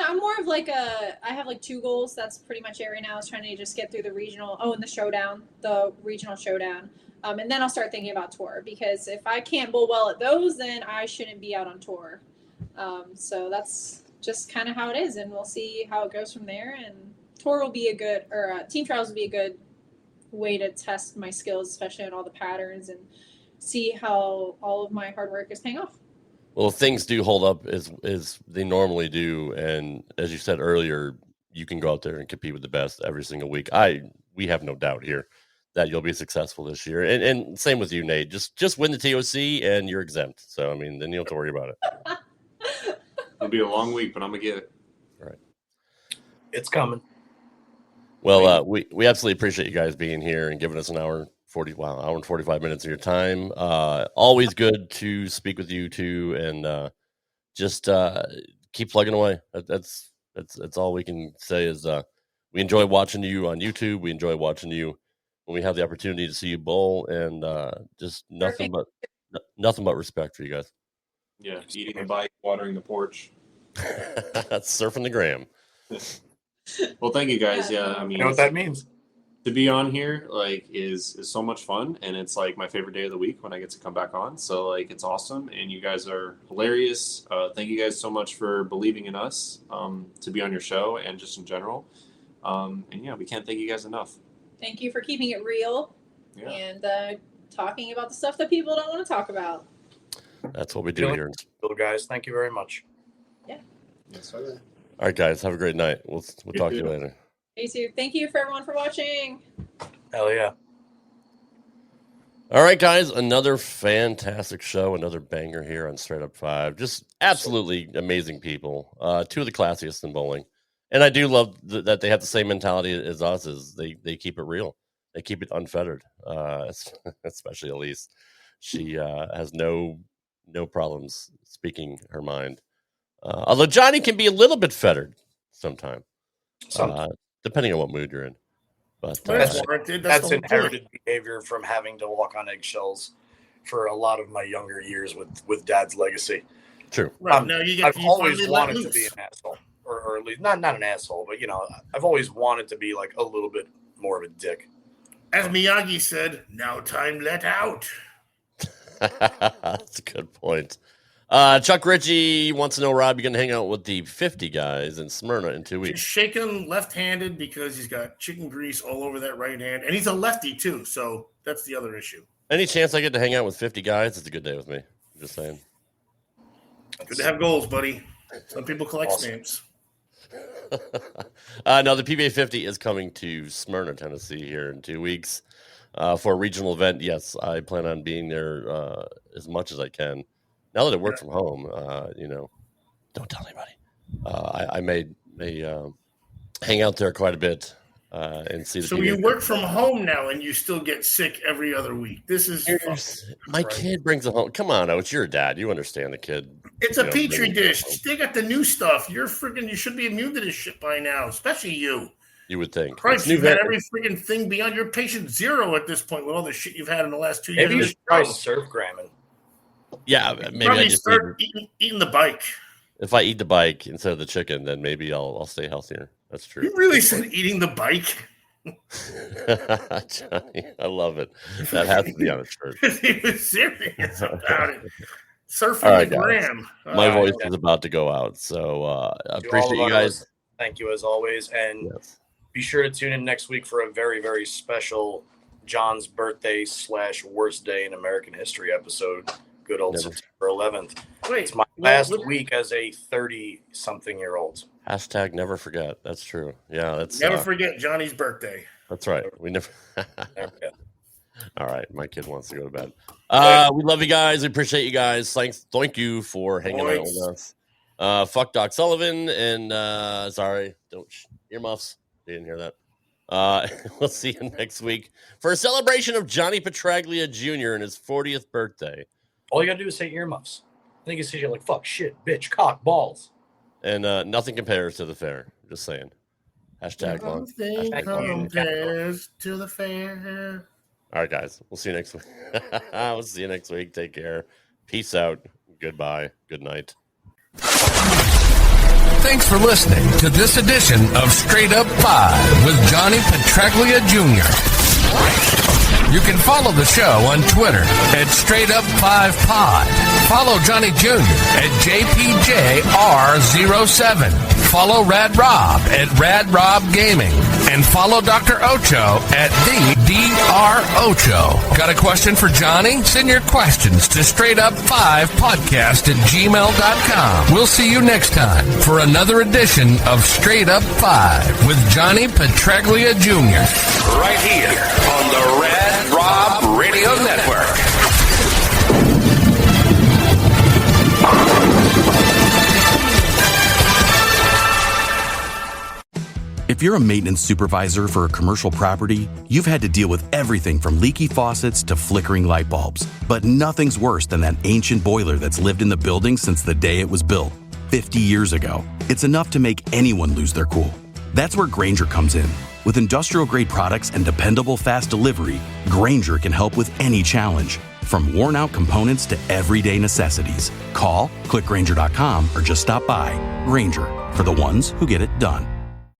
I'm more of like I have like 2 goals. That's pretty much it right now, is trying to just get through the regional. Oh, and the regional showdown. And then I'll start thinking about tour, because if I can't bowl well at those, then I shouldn't be out on tour. So that's just kind of how it is. And we'll see how it goes from there. And tour will be team trials will be a good way to test my skills, especially on all the patterns, and see how all of my hard work is paying off. Well, if things do hold up as they normally do, and as you said earlier, you can go out there and compete with the best every single week. We have no doubt here that you'll be successful this year. And same with you, Nate. Just win the TOC and you're exempt. So I mean, then you don't have to worry about it. It'll be a long week, but I'm gonna get it. All right. It's coming. Well, we absolutely appreciate you guys being here and giving us an hour and 45 minutes of your time. Always good to speak with you two, and just keep plugging away. That's all we can say is we enjoy watching you on YouTube. We enjoy watching you when we have the opportunity to see you bowl, and just nothing but respect for you guys. Yeah, eating the bike, watering the porch. That's surfing the gram. Well, thank you guys. Yeah, I mean, you know what that means. To be on here, like, is so much fun, and it's like my favorite day of the week when I get to come back on. So, like, it's awesome, and you guys are hilarious. Thank you guys so much for believing in us to be on your show and just in general. And yeah, we can't thank you guys enough. Thank you for keeping it real and talking about the stuff that people don't want to talk about. That's what we do here. Guys, thank you very much. Yeah. Yes, sir. All right, guys, have a great night. We'll talk to you later. You too. Thank you for everyone for watching. Hell yeah. All right, guys, another fantastic show, another banger here on Straight Up 5. Just absolutely amazing people. 2 of the classiest in bowling. And I do love that they have the same mentality as us, as they keep it real. They keep it unfettered, especially Elise. She has no problems speaking her mind. Although Johnny can be a little bit fettered sometimes, depending on what mood you're in. But that's inherited behavior from having to walk on eggshells for a lot of my younger years with Dad's legacy. True. Right. Now I've always wanted to be an asshole, or at least not an asshole, but I've always wanted to be like a little bit more of a dick. As Miyagi said, "Now time let out." That's a good point. Chuck Ritchie wants to know, Rob, you're going to hang out with the 50 guys in Smyrna in 2 weeks. He's shaking left-handed because he's got chicken grease all over that right hand, and he's a lefty too, so that's the other issue. Any chance I get to hang out with 50 guys? It's a good day with me. I'm just saying. Good to have goals, buddy. Some people collect stamps. No, the PBA 50 is coming to Smyrna, Tennessee here in 2 weeks for a regional event. Yes, I plan on being there as much as I can. Now that I work from home, don't tell anybody. I may hang out there quite a bit and see the. So you work from home now, and you still get sick every other week. This is my kid brings it home. Come on, it's your dad. You understand the kid. It's a petri dish. They got the new stuff. You should be immune to this shit by now, especially you. You would think. Christ, you've had every freaking thing beyond your patient zero at this point with all the shit you've had in the last 2 years. Maybe you should try surf gramming. Yeah, maybe I just start eating the bike. If I eat the bike instead of the chicken, then maybe I'll stay healthier. That's true. You really said eating the bike? Johnny, I love it. That has to be on a shirt. He was serious about it. Surfing the gram. My voice is about to go out, so I appreciate you guys. Thank you as always, and be sure to tune in next week for a very, very special John's birthday / worst day in American history episode. Good old September 11th. It's my last week as a 30-something-year-old. # never forget. That's true. Yeah, that's never forget Johnny's birthday. That's right. We never. All right, my kid wants to go to bed. We love you guys. We appreciate you guys. Thank you for hanging out with us. Fuck Doc Sullivan and sorry, don't earmuffs. You didn't hear that. We'll see you next week for a celebration of Johnny Petraglia Jr. and his 40th birthday. All you gotta do is say earmuffs. I think you say like fuck, shit, bitch, cock, balls. And nothing compares to the fair. Just saying. Hashtag long. Nothing compares to the fair. All right, guys. We'll see you next week. We'll see you next week. Take care. Peace out. Goodbye. Good night. Thanks for listening to this edition of Straight Up 5 with Johnny Petraglia Jr. You can follow the show on Twitter at Straight Up 5 Pod. Follow Johnny Jr. at JPJR07. Follow Rad Rob at Rad Rob Gaming. And follow Dr. Ocho at the Dr. Ocho. Got a question for Johnny? Send your questions to straightup5podcast@gmail.com. We'll see you next time for another edition of Straight Up 5 with Johnny Petraglia Jr. Right here on the Rad Rob Radio Network. If you're a maintenance supervisor for a commercial property, you've had to deal with everything from leaky faucets to flickering light bulbs. But nothing's worse than that ancient boiler that's lived in the building since the day it was built, 50 years ago. It's enough to make anyone lose their cool. That's where Grainger comes in. With industrial-grade products and dependable fast delivery, Grainger can help with any challenge, from worn-out components to everyday necessities. Call, click Grainger.com, or just stop by. Grainger, for the ones who get it done.